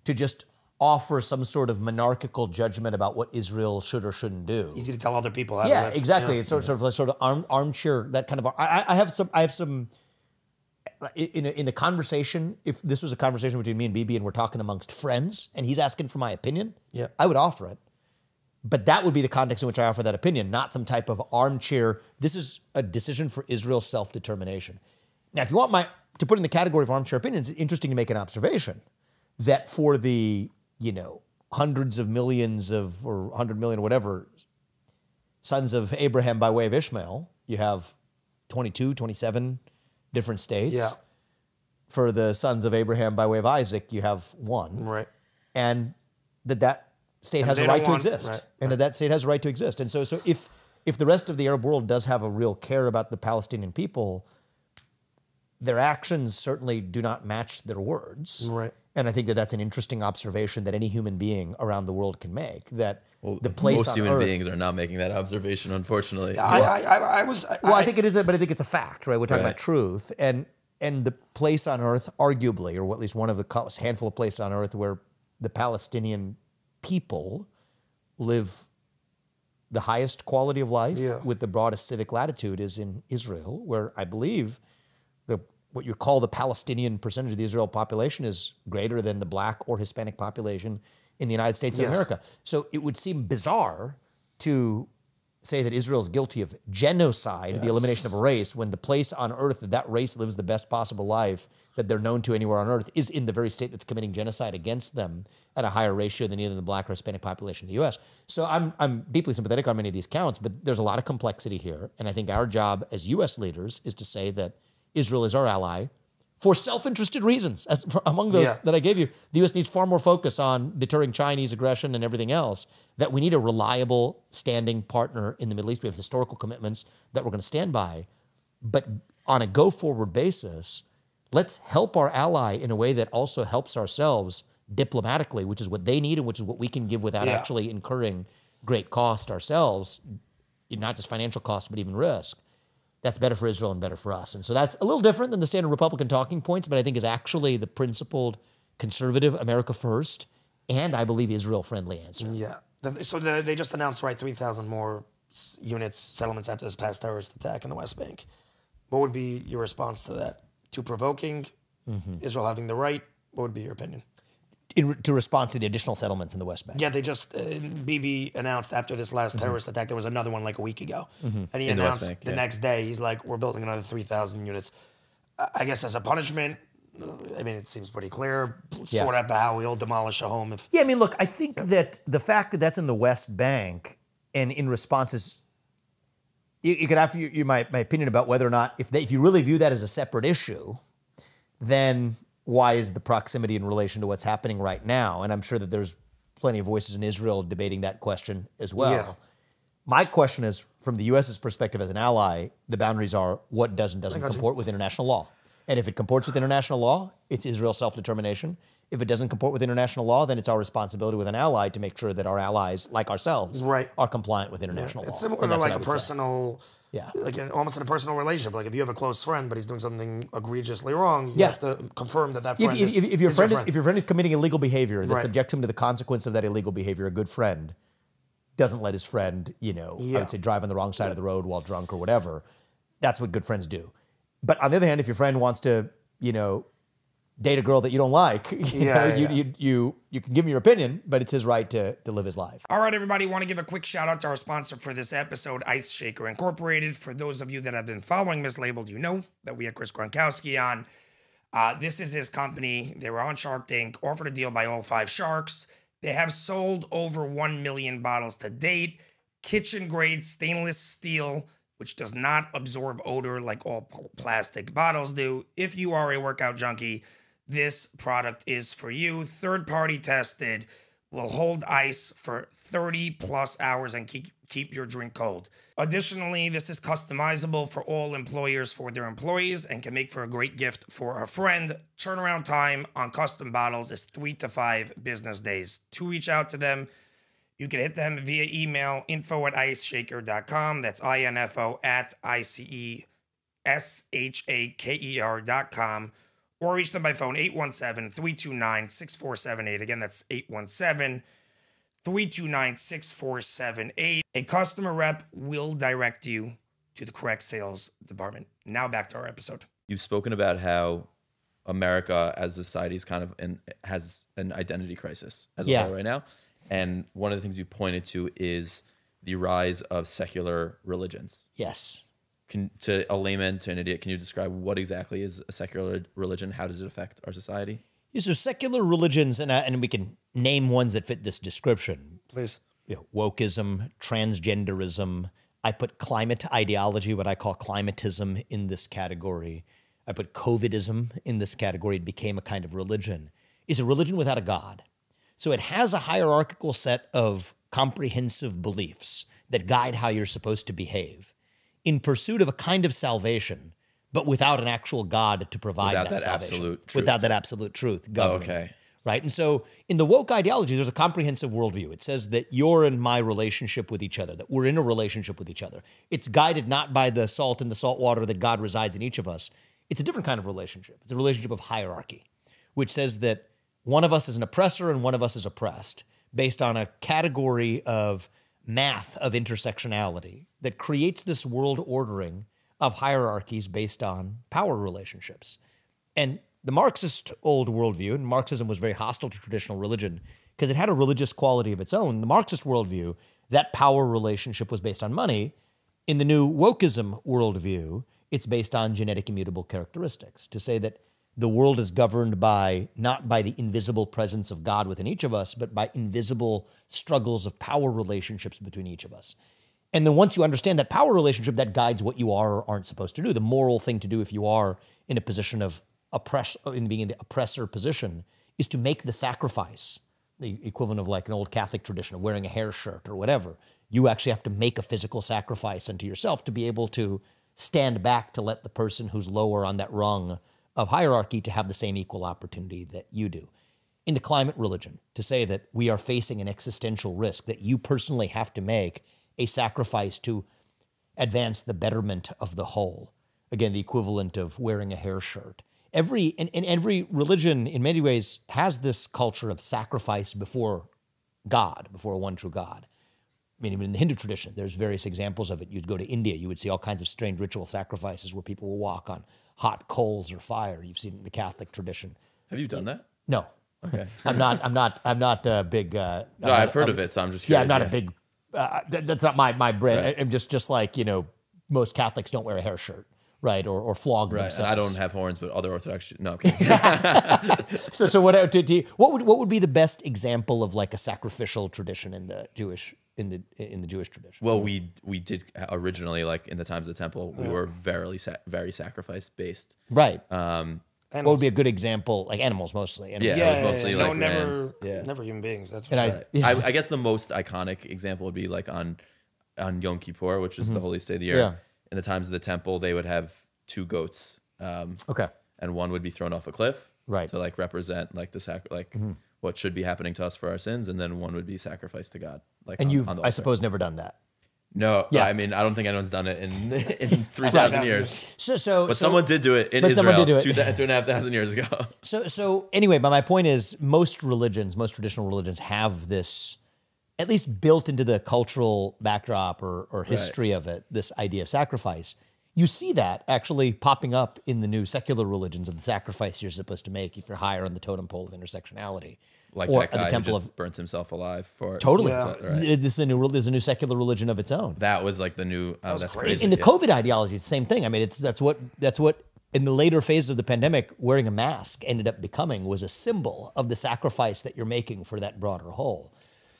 to just offer some sort of monarchical judgment about what Israel should or shouldn't do. It's easy to tell other people how to live. Exactly. It's sort of armchair, that kind of. I have some. In the conversation, if this was a conversation between me and Bibi and we're talking amongst friends and he's asking for my opinion, I would offer it. But that would be the context in which I offer that opinion, not some type of armchair. This is a decision for Israel's self-determination. Now, if you want to put in the category of armchair opinions, it's interesting to make an observation that for the, hundreds of millions or 100 million or whatever, sons of Abraham by way of Ishmael, you have 22, 27 different states. Yeah. For the sons of Abraham by way of Isaac, you have one. Right. And that state has a right to exist. Right. And that state has a right to exist. And so if the rest of the Arab world does have a real care about the Palestinian people, their actions certainly do not match their words. Right. And I think that's an interesting observation that any human being around the world can make. That the place most human beings are not making that observation, unfortunately. I think it is, but I think it's a fact, right? We're talking about truth, and the place on earth, arguably, or at least one of the handful of places on earth where the Palestinian people live the highest quality of life with the broadest civic latitude is in Israel, where I believe what you call the Palestinian percentage of the Israel population is greater than the Black or Hispanic population in the United States of America. So it would seem bizarre to say that Israel is guilty of genocide, the elimination of a race, when the place on earth that race lives the best possible life that they're known to anywhere on earth is in the very state that's committing genocide against them at a higher ratio than either the Black or Hispanic population in the U.S. So I'm deeply sympathetic on many of these counts, but there's a lot of complexity here. And I think our job as U.S. leaders is to say that Israel is our ally for self-interested reasons. Among those that I gave you, the U.S. needs far more focus on deterring Chinese aggression and everything else, that we need a reliable standing partner in the Middle East. We have historical commitments that we're going to stand by. But on a go-forward basis, let's help our ally in a way that also helps ourselves diplomatically, which is what they need and which is what we can give without actually incurring great cost ourselves, not just financial cost, but even risk. That's better for Israel and better for us. And so that's a little different than the standard Republican talking points, but I think is actually the principled conservative America first and I believe Israel-friendly answer. Yeah. So they just announced, 3,000 more units, settlements after this past terrorist attack in the West Bank. What would be your response to that? Too provoking? Israel having the right? What would be your opinion? To respond to the additional settlements in the West Bank. Yeah, they just, Bibi announced after this last terrorist attack, there was another one like a week ago. And he announced the next day, he's like, we're building another 3,000 units. I guess as a punishment, I mean, it seems pretty clear, sort of how we'll demolish a home. Yeah, I mean, look, I think that the fact that that's in the West Bank and in responses, you could have my opinion about whether or not, if you really view that as a separate issue, then why is the proximity in relation to what's happening right now? And I'm sure that there's plenty of voices in Israel debating that question as well. My question is, from the U.S.'s perspective as an ally, the boundaries are what does and doesn't comport with international law. And if it comports with international law, it's Israel's self-determination. If it doesn't comport with international law, then it's our responsibility with an ally to make sure that our allies, like ourselves, are compliant with international law. It's similar to like a personal, like almost in a personal relationship. Like if you have a close friend, but he's doing something egregiously wrong, you have to confirm that friend if your friend is committing illegal behavior that subjects him to the consequence of that illegal behavior, a good friend doesn't let his friend, I would say, drive on the wrong side of the road while drunk or whatever. That's what good friends do. But on the other hand, if your friend wants to, date a girl that you don't like, you can give him your opinion, but it's his right to live his life. All right, everybody, want to give a quick shout out to our sponsor for this episode, Ice Shaker Incorporated. For those of you that have been following Mislabeled, you know that we had Chris Gronkowski on. This is his company. They were on Shark Tank, offered a deal by all 5 sharks. They have sold over 1 million bottles to date. Kitchen grade stainless steel, which does not absorb odor like all plastic bottles do. If you are a workout junkie, this product is for you. Third-party tested, will hold ice for 30 plus hours and keep your drink cold. Additionally, this is customizable for all employers for their employees and can make for a great gift for a friend. Turnaround time on custom bottles is 3 to 5 business days. To reach out to them, you can hit them via email, info@iceshaker.com. That's info at ICESHAKER.com. Or reach them by phone, 817-329-6478. Again, that's 817-329-6478. A customer rep will direct you to the correct sales department. Now back to our episode. You've spoken about how America as a society is has an identity crisis as well right now. And one of the things you pointed to is the rise of secular religions. Yes. To a layman, to an idiot, can you describe what exactly is a secular religion? How does it affect our society? Yeah, so secular religions, and we can name ones that fit this description. Please. Wokeism, transgenderism. I put climate ideology, what I call climatism, in this category. I put COVIDism in this category. It became a kind of religion. Is a religion without a God. So it has a hierarchical set of comprehensive beliefs that guide how you're supposed to behave in pursuit of a kind of salvation, but without an actual God to provide that salvation. Absolute truth. Without that absolute truth governing. Okay. Right? And so in the woke ideology, there's a comprehensive worldview. It says that you're in my relationship with each other, that we're in a relationship with each other. It's guided not by the salt in the salt water that God resides in each of us. It's a different kind of relationship. It's a relationship of hierarchy, which says that one of us is an oppressor and one of us is oppressed based on a category of math of intersectionality that creates this world ordering of hierarchies based on power relationships. And the Marxist old worldview, and Marxism was very hostile to traditional religion because it had a religious quality of its own. The Marxist worldview, that power relationship was based on money. In the new wokeism worldview, it's based on genetic immutable characteristics, to say that the world is governed by not by the invisible presence of God within each of us, but by invisible struggles of power relationships between each of us. And then once you understand that power relationship, that guides what you are or aren't supposed to do. The moral thing to do if you are in a position of being in the oppressor position is to make the sacrifice, the equivalent of like an old Catholic tradition of wearing a hair shirt or whatever. You actually have to make a physical sacrifice unto yourself to be able to stand back to let the person who's lower on that rung of hierarchy to have the same equal opportunity that you do. In the climate religion, to say that we are facing an existential risk, that you personally have to make a sacrifice to advance the betterment of the whole. Again, the equivalent of wearing a hair shirt. Every religion, in many ways, has this culture of sacrifice before God, before one true God. I mean, even in the Hindu tradition, there's various examples of it. You'd go to India, you would see all kinds of strange ritual sacrifices where people will walk on hot coals or fire. You've seen it in the Catholic tradition. Have you done that? No. Okay. I'm not a big. No, I've heard of it, so I'm just curious. Yeah, I'm not a big. That's not my brand. Right. I'm just like most Catholics don't wear a hair shirt, right, or flog themselves. And I don't have horns, but other Orthodox. No. Okay. So what would be the best example of like a sacrificial tradition in the Jewish? In the Jewish tradition? Well, we did originally, like in the times of the temple, we were very sacrifice based. Right. What would be a good example? Like animals mostly. Animals. Yeah, mostly like never human beings. That's what I guess the most iconic example would be like on on Yom Kippur, which is the holiest day of the year, in the times of the temple, they would have 2 goats. Okay. And one would be thrown off a cliff, right, to like represent like the what should be happening to us for our sins, and then one would be sacrificed to God. Like, and you've, on I suppose, never done that. No, yeah. I mean, I don't think anyone's done it in 3,000 years. But someone did do it in Israel 2,500 years ago. So anyway, but my point is, most traditional religions have this, at least built into the cultural backdrop or history of it, this idea of sacrifice. You see that actually popping up in the new secular religions of the sacrifice you're supposed to make if you're higher on the totem pole of intersectionality. Like that guy who just burnt himself alive for totally. Right. There's a new secular religion of its own. That was like the new. That's crazy. In the COVID ideology, it's the same thing. I mean, that's what in the later phases of the pandemic, wearing a mask ended up becoming was a symbol of the sacrifice that you're making for that broader whole.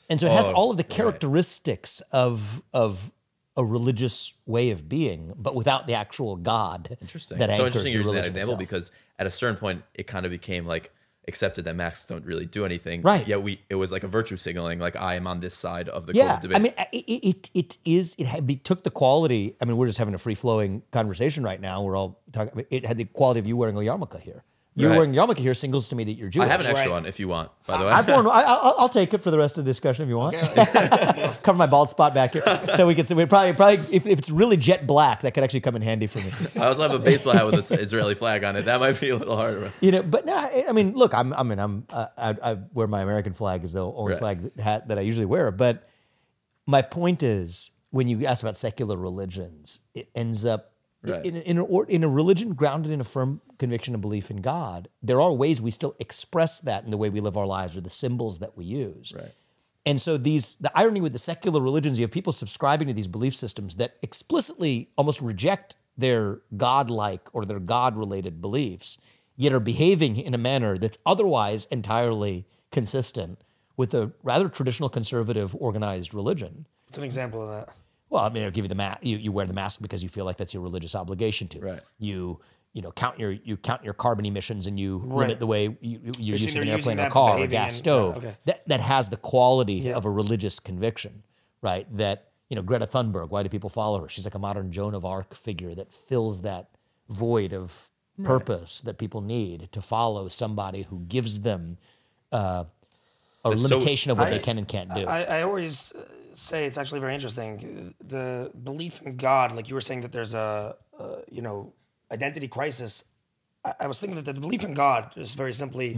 And so it has all of the characteristics of a religious way of being, but without the actual God. Interesting. That so interesting you're using that itself. example because at a certain point, it kind of became like accepted that masks don't really do anything. Right. Yet it was like a virtue signaling, like I am on this side of the COVID debate. I mean, it took the quality. I mean, we're just having a free flowing conversation right now. We're all talking. It had the quality of you wearing a yarmulke here. You wearing a yarmulke here signals to me that you're Jewish. I have an extra one if you want, by the way. I'll take it for the rest of the discussion if you want. Okay. Cover my bald spot back here, so we can. We probably if it's really jet black, that could actually come in handy for me. I also have a baseball hat with an Israeli flag on it. That might be a little harder. But no, I mean, look, I wear my American flag is the only flag hat that I usually wear. But my point is, when you ask about secular religions, it ends up. Right. In a religion grounded in a firm conviction and belief in God, there are ways we still express that in the way we live our lives or the symbols that we use. Right. And so the irony with the secular religions, you have people subscribing to these belief systems that explicitly almost reject their God-like or their God-related beliefs, yet are behaving in a manner that's otherwise entirely consistent with a rather traditional conservative organized religion. What's an example of that? Well, I mean, I'll give you the mask. You wear the mask because you feel like that's your religious obligation to. Right. You count your carbon emissions and you limit the way you're using an airplane or a car or a gas stove. That has the quality of a religious conviction, right? That Greta Thunberg. Why do people follow her? She's like a modern Joan of Arc figure that fills that void of purpose that people need to follow somebody who gives them a limitation of what they can and can't do. I always say it's actually very interesting. The belief in God, like you were saying that there's a identity crisis. I was thinking that the belief in God is very simply,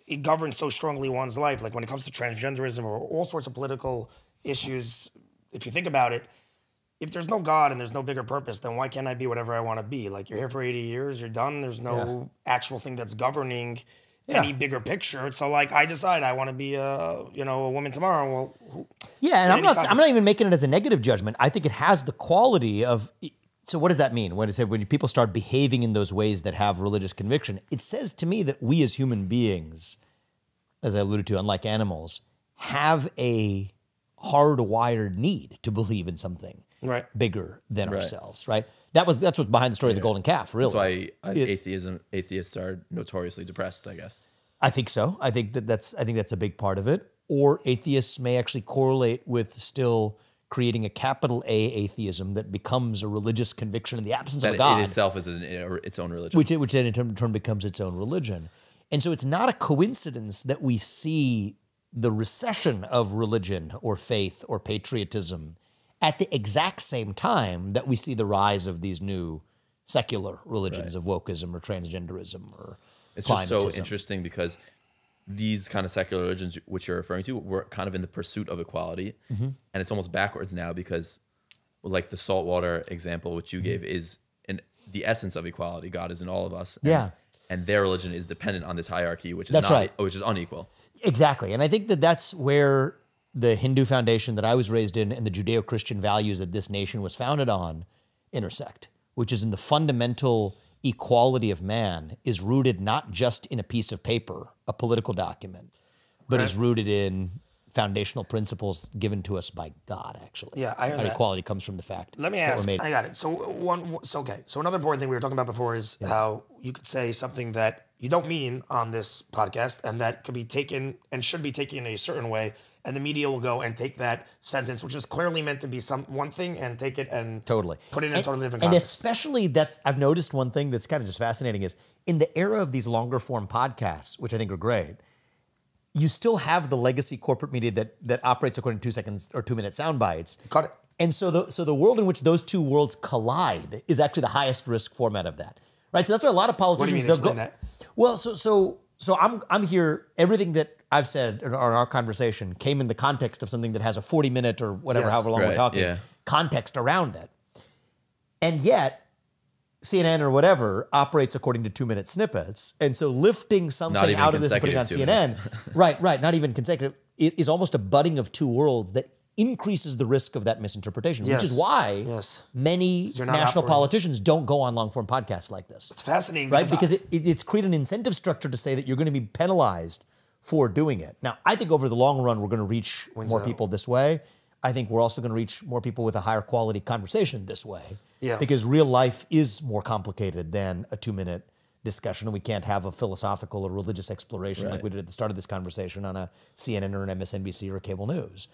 it governs so strongly one's life. Like when it comes to transgenderism or all sorts of political issues, if you think about it, if there's no God and there's no bigger purpose, then why can't I be whatever I want to be? Like you're here for 80 years, you're done. There's no actual thing that's governing any bigger picture. So like I decide I want to be a woman tomorrow. Well, and I'm not even making it as a negative judgment. I think it has the quality of. So what does that mean? When people start behaving in those ways that have religious conviction, it says to me that we as human beings, as I alluded to, unlike animals, have a hardwired need to believe in something bigger than ourselves. Right. That's what's behind the story of the golden calf. Really, that's why atheists are notoriously depressed, I guess. I think so. I think that's a big part of it. Or atheists may actually correlate with still creating a capital A atheism that becomes a religious conviction in the absence of a God. It itself is its own religion. Which then in turn becomes its own religion. And so it's not a coincidence that we see the recession of religion or faith or patriotism at the exact same time that we see the rise of these new secular religions of wokeism or transgenderism or It's just so interesting because these kind of secular religions, which you're referring to, were kind of in the pursuit of equality. And it's almost backwards now because like the saltwater example, which you gave, is in the essence of equality. God is in all of us. And their religion is dependent on this hierarchy, which is which is unequal. Exactly. And I think that's where the Hindu foundation that I was raised in and the Judeo-Christian values that this nation was founded on intersect, which is in the fundamental equality of man is rooted not just in a piece of paper, a political document, but is rooted in foundational principles given to us by God, actually. Yeah, I heard that. Equality comes from the fact. Let me ask. I got it. So another important thing we were talking about before is how you could say something that you don't mean on this podcast, and that could be taken and should be taken in a certain way, and the media will go and take that sentence, which is clearly meant to be one thing, and take it and put it in a totally different context. And especially I've noticed one thing that's kind of just fascinating is in the era of these longer form podcasts, which I think are great, you still have the legacy corporate media that operates according to 2 seconds or 2 minute sound bites. Got it. And so the world in which those two worlds collide is actually the highest risk format of that, right? So that's why a lot of politicians What do you mean, explain that? Well, so I'm here. Everything that I've said in our conversation came in the context of something that has a 40-minute or whatever, however long we're talking, context around it, and yet CNN or whatever operates according to 2 minute snippets, and so lifting something out of this and putting on CNN, right, not even consecutive, is almost a budding of two worlds that increases the risk of that misinterpretation, which is why many national politicians don't go on long-form podcasts like this. It's fascinating. Right? Because it's created an incentive structure to say that you're going to be penalized for doing it. Now, I think over the long run, we're going to reach more people this way. I think we're also going to reach more people with a higher quality conversation this way. Yeah. Because real life is more complicated than a 2 minute discussion, and we can't have a philosophical or religious exploration like we did at the start of this conversation on a CNN or an MSNBC or cable news.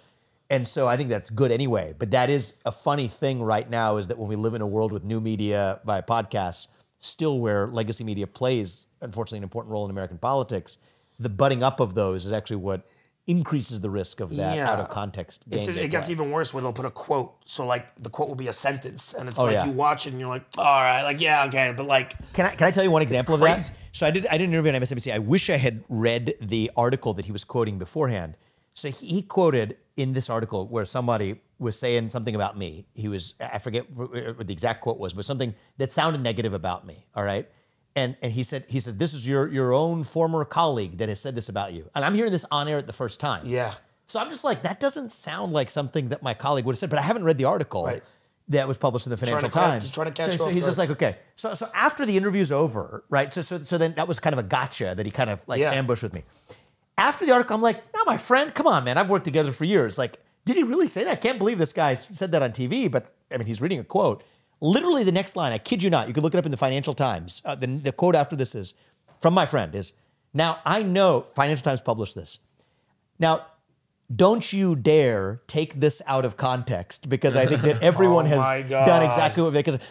And so I think that's good anyway. But that is a funny thing right now, is that when we live in a world with new media via podcasts, still where legacy media plays, unfortunately, an important role in American politics, the budding up of those is actually what increases the risk of that out of context. It gets even worse where they'll put a quote. So like the quote will be a sentence, and it's you watch it and you're like, all right, like, yeah, okay. But like, can I tell you one example of that? So I did an interview on MSNBC. I wish I had read the article that he was quoting beforehand. So he quoted in this article where somebody was saying something about me. He was, I forget what the exact quote was, but something that sounded negative about me. All right. And he said, this is your own former colleague that has said this about you. And I'm hearing this on air at the first time. Yeah. So I'm just like, that doesn't sound like something that my colleague would have said, but I haven't read the article that was published in the Financial Times. He's trying to catch so he's just like, okay. So after the interview's over, right? So then that was kind of a gotcha that he kind of like ambushed with me. After the article, I'm like, no, my friend, come on, man. I've worked together for years. Like, did he really say that? I can't believe this guy said that on TV, but I mean, he's reading a quote. Literally the next line, I kid you not, you can look it up in the Financial Times. The quote after this is, from my friend, is, now I know, Financial Times published this. Now, don't you dare take this out of context, because I think that everyone has done exactly what Vivek said.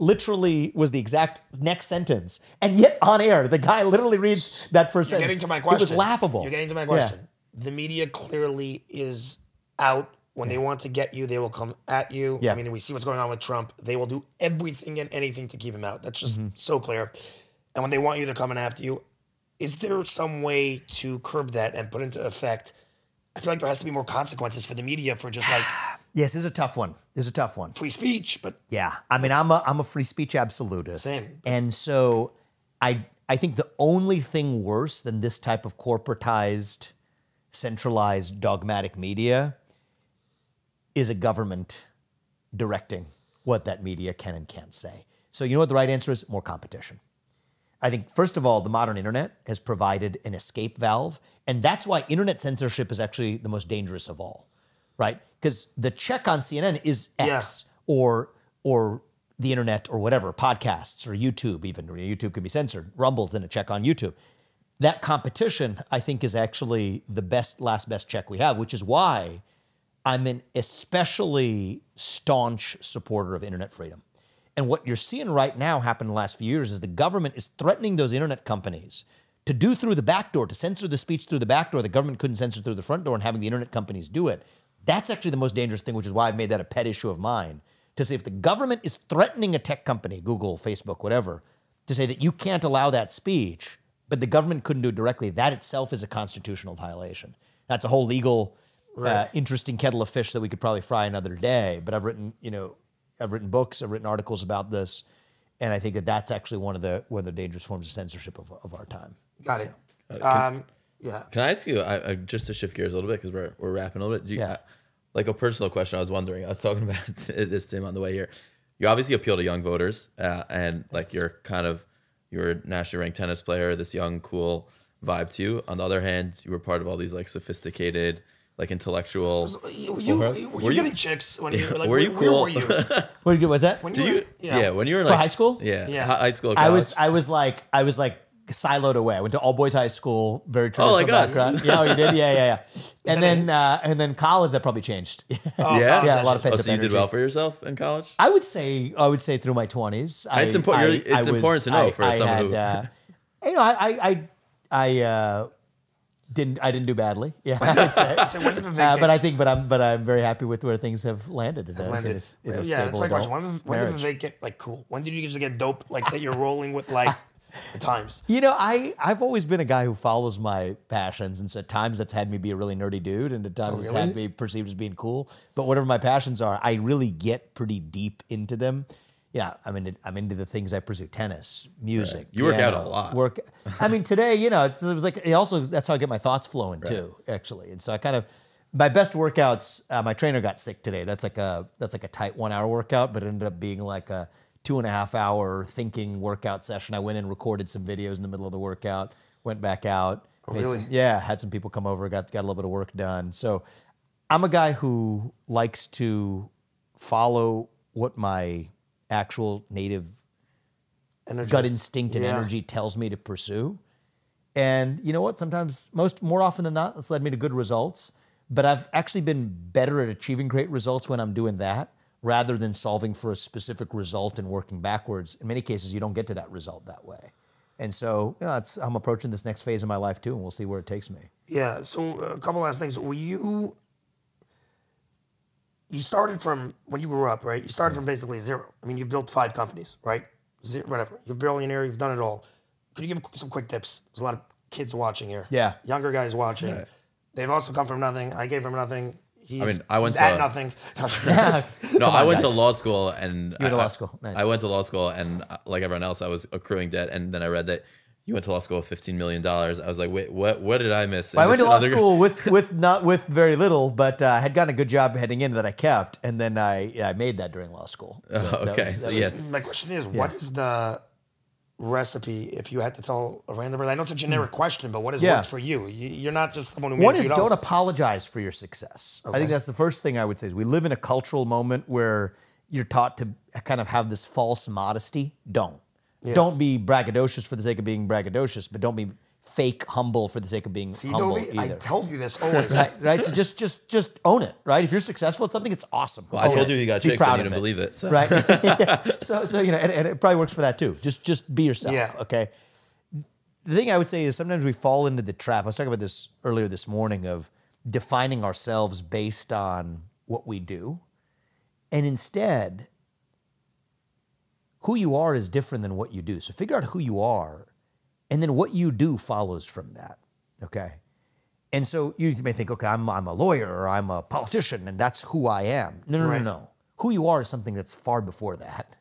Literally was the exact next sentence. And yet on air, the guy literally reads that first sentence. You're getting to my question. It was laughable. You're getting to my question. Yeah. The media clearly is out. When they want to get you, they will come at you. Yeah. I mean, we see what's going on with Trump. They will do everything and anything to keep him out. That's just so clear. And when they want you, they're coming after you. Is there some way to curb that and put into effect? I feel like there has to be more consequences for the media for just like... Yes, this is a tough one. Free speech, but... Yeah. I mean, I'm a free speech absolutist. Same. And so I think the only thing worse than this type of corporatized, centralized, dogmatic media is a government directing what that media can and can't say. So you know what the right answer is? More competition. I think, first of all, the modern internet has provided an escape valve, and that's why internet censorship is actually the most dangerous of all, right? Because the check on CNN is X or the internet or whatever, podcasts or YouTube even. YouTube can be censored. Rumble's in a check on YouTube. That competition, I think, is actually the last best check we have, which is why I'm an especially staunch supporter of internet freedom. And what you're seeing right now happen in the last few years is the government is threatening those internet companies to do through the back door, to censor the speech through the back door. The government couldn't censor through the front door, and having the internet companies do it. That's actually the most dangerous thing, which is why I've made that a pet issue of mine, to say if the government is threatening a tech company, Google, Facebook, whatever, to say that you can't allow that speech, but the government couldn't do it directly, that itself is a constitutional violation. That's a whole legal... interesting kettle of fish that we could probably fry another day. But I've written books, I've written articles about this, and I think that that's actually one of the dangerous forms of censorship of our time. Got it. Can I ask you just to shift gears a little bit, because we're wrapping a little bit? Like a personal question, I was wondering. I was talking about this to him on the way here. You obviously appeal to young voters, and like you're a nationally ranked tennis player, this young, cool vibe to you. On the other hand, you were part of all these like sophisticated, like intellectual. Were you getting chicks when you were like? Were you cool? What was that? When you were when you were in for like high school? Yeah. High school. College. I was like siloed away. I went to all boys high school, very traditional like us. background. Yeah, you did. Yeah. And then college, that probably changed. Yeah, a lot of pent-up so you did energy. well for yourself in college? I would say through my 20s. It's important. It's important to know for someone who. You know, I didn't do badly. Yeah, I'd say. So when did Vivek but I'm very happy with where things have landed. In a stable that's my question. When did marriage. Vivek get like cool? When did you just get dope like that? You're rolling with like the times. You know, I've always been a guy who follows my passions, and so at times that's had me be a really nerdy dude, and at times it's had me perceived as being cool. But whatever my passions are, I really get pretty deep into them. Yeah, I'm into the things I pursue: tennis, music. Right. You work out a lot. I mean, today, you know, it was like that's how I get my thoughts flowing too, actually. And so I kind of my best workouts. My trainer got sick today. That's like a tight 1 hour workout, but it ended up being like a 2.5 hour thinking workout session. I went in, recorded some videos in the middle of the workout, went back out. Had some people come over, got a little bit of work done. So I'm a guy who likes to follow what my actual native gut instinct and energy tells me to pursue. And you know what? Sometimes, more often than not, that's led me to good results. But I've actually been better at achieving great results when I'm doing that, rather than solving for a specific result and working backwards. In many cases, you don't get to that result that way. And so, you know, I'm approaching this next phase of my life too, and we'll see where it takes me. Yeah. So a couple last things. You started from when you grew up, right? You started from basically zero. I mean, you built 5 companies, right? Whatever. You're a billionaire. You've done it all. Could you give some quick tips? There's a lot of kids watching here. Yeah. Younger guys watching. Right. They've also come from nothing. I came from nothing. I went at nothing. I went to law school, and you went to law school. Nice. I went to law school, and like everyone else, I was accruing debt, and then I read that you went to law school with $15 million. I was like, wait, what did I miss? Well, I went to law school with very little, but I had gotten a good job heading in that I kept, and then I made that during law school. So yes. My question is, what is the recipe if you had to tell a random person? I know it's a generic question, but what has worked for you? You're not just someone who made One is don't apologize for your success. Okay. I think that's the first thing I would say is we live in a cultural moment where you're taught to kind of have this false modesty. Don't be braggadocious for the sake of being braggadocious, but don't be fake humble for the sake of being humble either. I told you this always. right? So just own it, right? If you're successful at something, it's awesome. Well, I told you got chicks and you didn't believe it. So. Right? So you know, and it probably works for that too. Just be yourself, okay? The thing I would say is sometimes we fall into the trap. I was talking about this earlier this morning of defining ourselves based on what we do. And instead, who you are is different than what you do. So figure out who you are, and then what you do follows from that, okay? And so you may think, okay, I'm a lawyer or I'm a politician and that's who I am. No. Who you are is something that's far before that.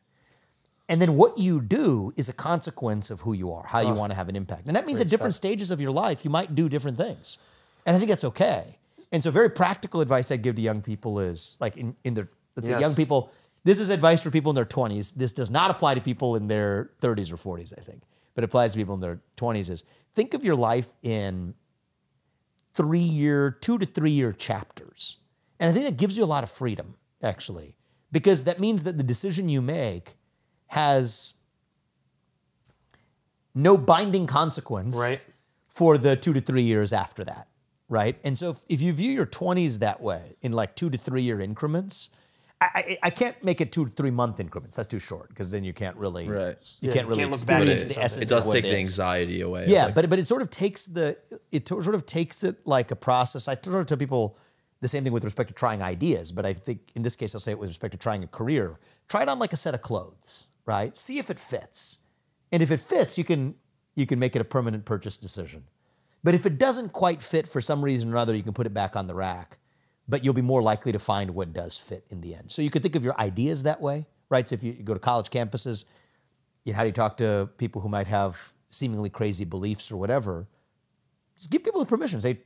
And then what you do is a consequence of who you are, how you want to have an impact. And that means at different stages of your life, you might do different things. And I think that's okay. And so very practical advice I'd give to young people is like in their, let's say young people, this is advice for people in their 20s. This does not apply to people in their 30s or 40s, I think. But it applies to people in their 20s is think of your life in 2 to 3 year chapters. And I think that gives you a lot of freedom, actually, because that means that the decision you make has no binding consequence for the 2 to 3 years after that, right? And so if you view your 20s that way in like 2 to 3 year increments, I can't make it 2 to 3 month increments. That's too short because then you can't really you can't really experience the essence. It does of what take it the is. anxiety away. Yeah, but it sort of takes it like a process. I sort of tell people the same thing with respect to trying ideas, but I think in this case I'll say it with respect to trying a career. Try it on like a set of clothes, right? See if it fits, and if it fits, you can make it a permanent purchase decision. But if it doesn't quite fit for some reason or other, you can put it back on the rack. But you'll be more likely to find what does fit in the end. So you could think of your ideas that way, right? So if you go to college campuses, how do you talk to people who might have seemingly crazy beliefs or whatever? Just give people the permission. Say,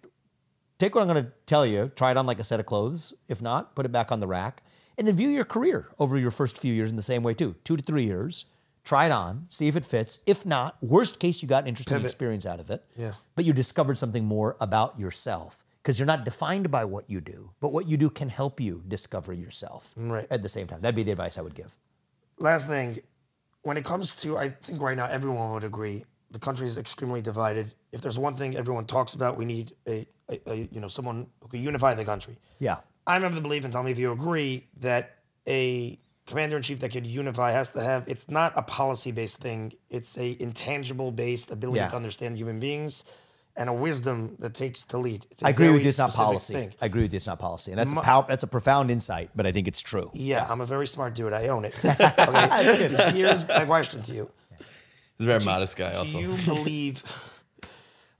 take what I'm going to tell you, try it on like a set of clothes. If not, put it back on the rack. And then view your career over your first few years in the same way too. 2 to 3 years. Try it on, see if it fits. If not, worst case, you got an interesting experience out of it. Yeah. But you discovered something more about yourself. Because you're not defined by what you do, but what you do can help you discover yourself at the same time. That'd be the advice I would give. Last thing, when it comes to, I think right now everyone would agree, the country is extremely divided. If there's one thing everyone talks about, we need someone who can unify the country. Yeah. I'm of the belief, and tell me if you agree, that a commander-in-chief that could unify has to have, it's not a policy-based thing, it's a intangible-based ability to understand human beings and a wisdom that takes to lead. I agree with you, it's not policy. I agree with you, it's not policy. And that's a profound insight, but I think it's true. Yeah, I'm a very smart dude. I own it. Okay, here's my question to you. He's a very modest guy also. Do you believe...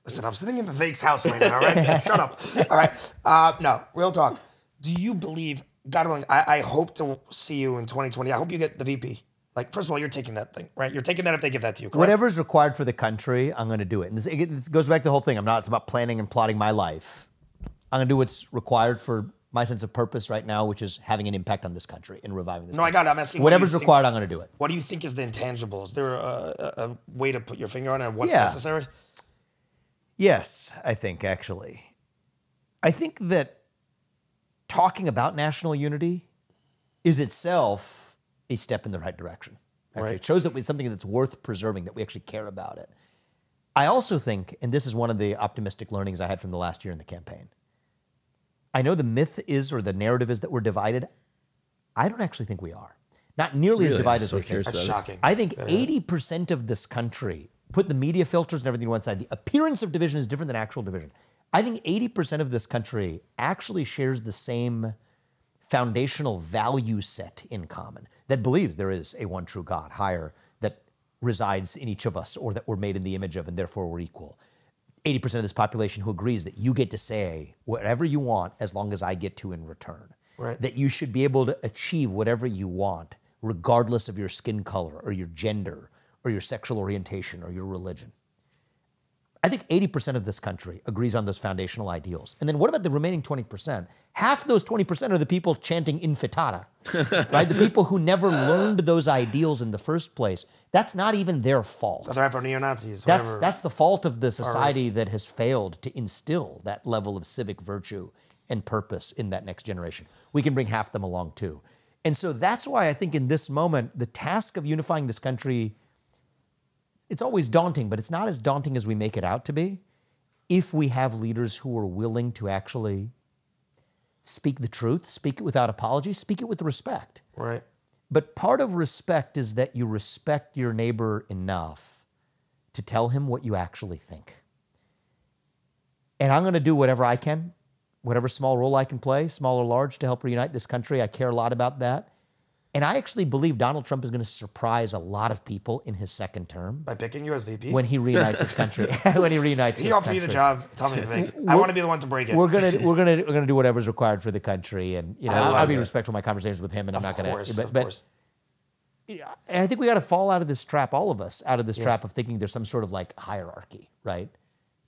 Listen, I'm sitting in Vivek's house right now, all right? Shut up. All right. No, real talk. Do you believe, God willing, I hope to see you in 2020. I hope you get the VP. Like, first of all, you're taking that thing, right? You're taking that if they give that to you, correct? Whatever's required for the country, I'm going to do it. And this goes back to the whole thing. It's about planning and plotting my life. I'm going to do what's required for my sense of purpose right now, which is having an impact on this country and reviving this country. I got it. I'm asking. Whatever's required, I'm going to do it. What do you think is the intangible? Is there a way to put your finger on it? What's necessary? Yes, I think, actually. I think that talking about national unity is itself a step in the right direction. Actually, it shows that it's something that's worth preserving, that we actually care about it. I also think, and this is one of the optimistic learnings I had from the last year in the campaign, I know the myth is, or the narrative is, that we're divided. I don't actually think we are. Not nearly as divided as we think. That's shocking. I think 80% of this country, put the media filters and everything to one side, the appearance of division is different than actual division. I think 80% of this country actually shares the same foundational value set in common, that believes there is a one true God, higher, that resides in each of us, or that we're made in the image of, and therefore we're equal. 80% of this population who agrees that you get to say whatever you want as long as I get to in return. Right. That you should be able to achieve whatever you want, regardless of your skin color or your gender or your sexual orientation or your religion. I think 80% of this country agrees on those foundational ideals. And then what about the remaining 20%? Half those 20% are the people chanting infitata, right? The people who never learned those ideals in the first place. That's not even their fault. That's right for neo-Nazis. That's the fault of the society that has failed to instill that level of civic virtue and purpose in that next generation. We can bring half them along too. And so that's why I think in this moment, the task of unifying this country, it's always daunting, but it's not as daunting as we make it out to be if we have leaders who are willing to actually speak the truth, speak it without apology, speak it with respect. Right. But part of respect is that you respect your neighbor enough to tell him what you actually think. And I'm going to do whatever I can, whatever small role I can play, small or large, to help reunite this country. I care a lot about that. And I actually believe Donald Trump is going to surprise a lot of people in his second term. By picking you as VP? When he reunites this country. When he reunites this country. He offered you the job. Tell me, Vivek. I want to be the one to break it. We're gonna do whatever's required for the country, and I'll be respectful of my conversations with him, and I'm not going to. But and I think we got to fall out of this trap, all of us, out of this trap of thinking there's some sort of like hierarchy, right?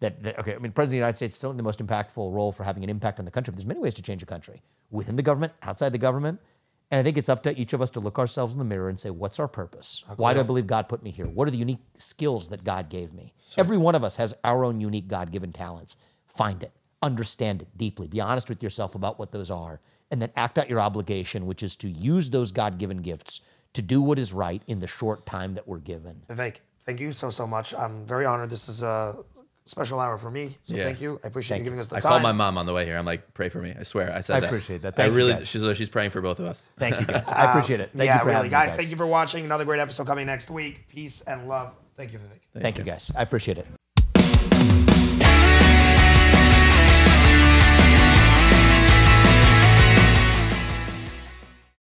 That okay, I mean, President of the United States is still the most impactful role for having an impact on the country. But there's many ways to change a country, within the government, outside the government. And I think it's up to each of us to look ourselves in the mirror and say, what's our purpose? Okay. Why do I believe God put me here? What are the unique skills that God gave me? Sure. Every one of us has our own unique God-given talents. Find it, understand it deeply, be honest with yourself about what those are, and then act out your obligation, which is to use those God-given gifts to do what is right in the short time that we're given. Vivek, thank you so much. I'm very honored. This is a special hour for me, so thank you. I appreciate you giving us the time. I called my mom on the way here. I'm like, pray for me. I swear, I said that. I appreciate that. Thank you, guys. She's praying for both of us. Thank you, guys. I appreciate it. Thank you for having me, guys. Thank you for watching. Another great episode coming next week. Peace and love. Thank you, Vivek. Thank you, guys. I appreciate it.